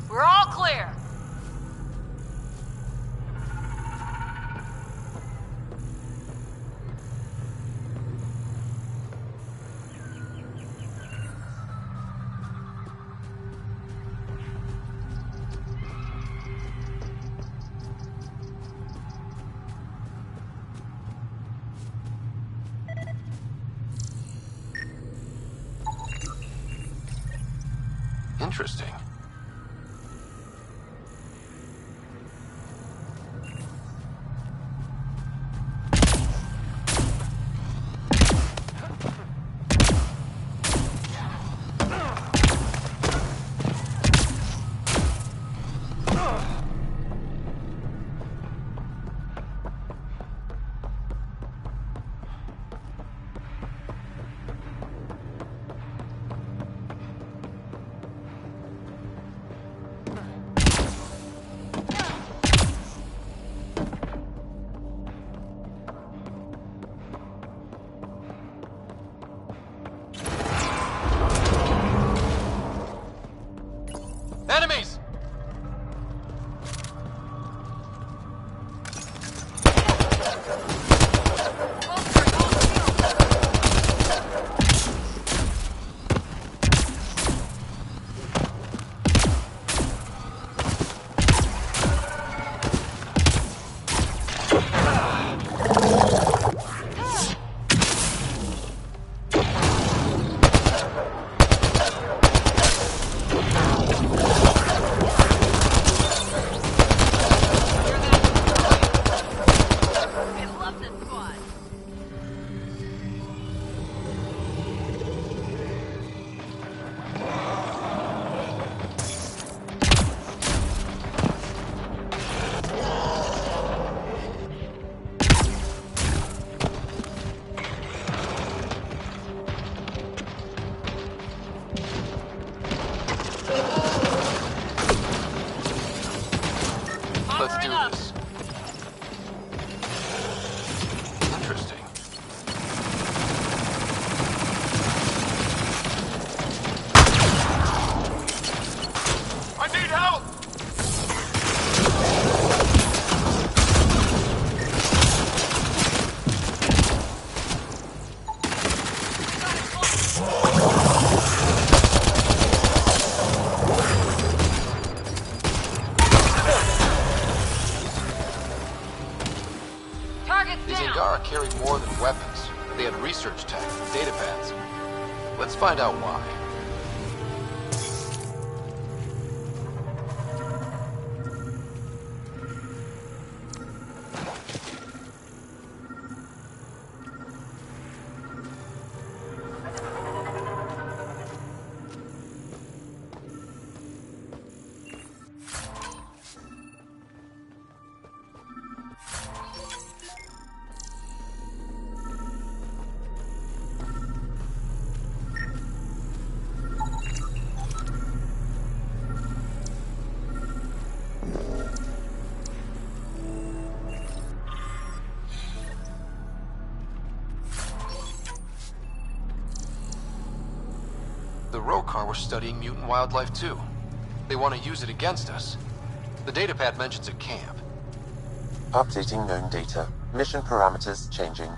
We're all clear. Interesting. Enemies! Let's do this. Interesting. I need help! These Angara carried more than weapons. They had research tech, data pads. Let's find out why. the Rokar were studying mutant wildlife too. They want to use it against us. The datapad mentions a camp. Updating known data. Mission parameters changing.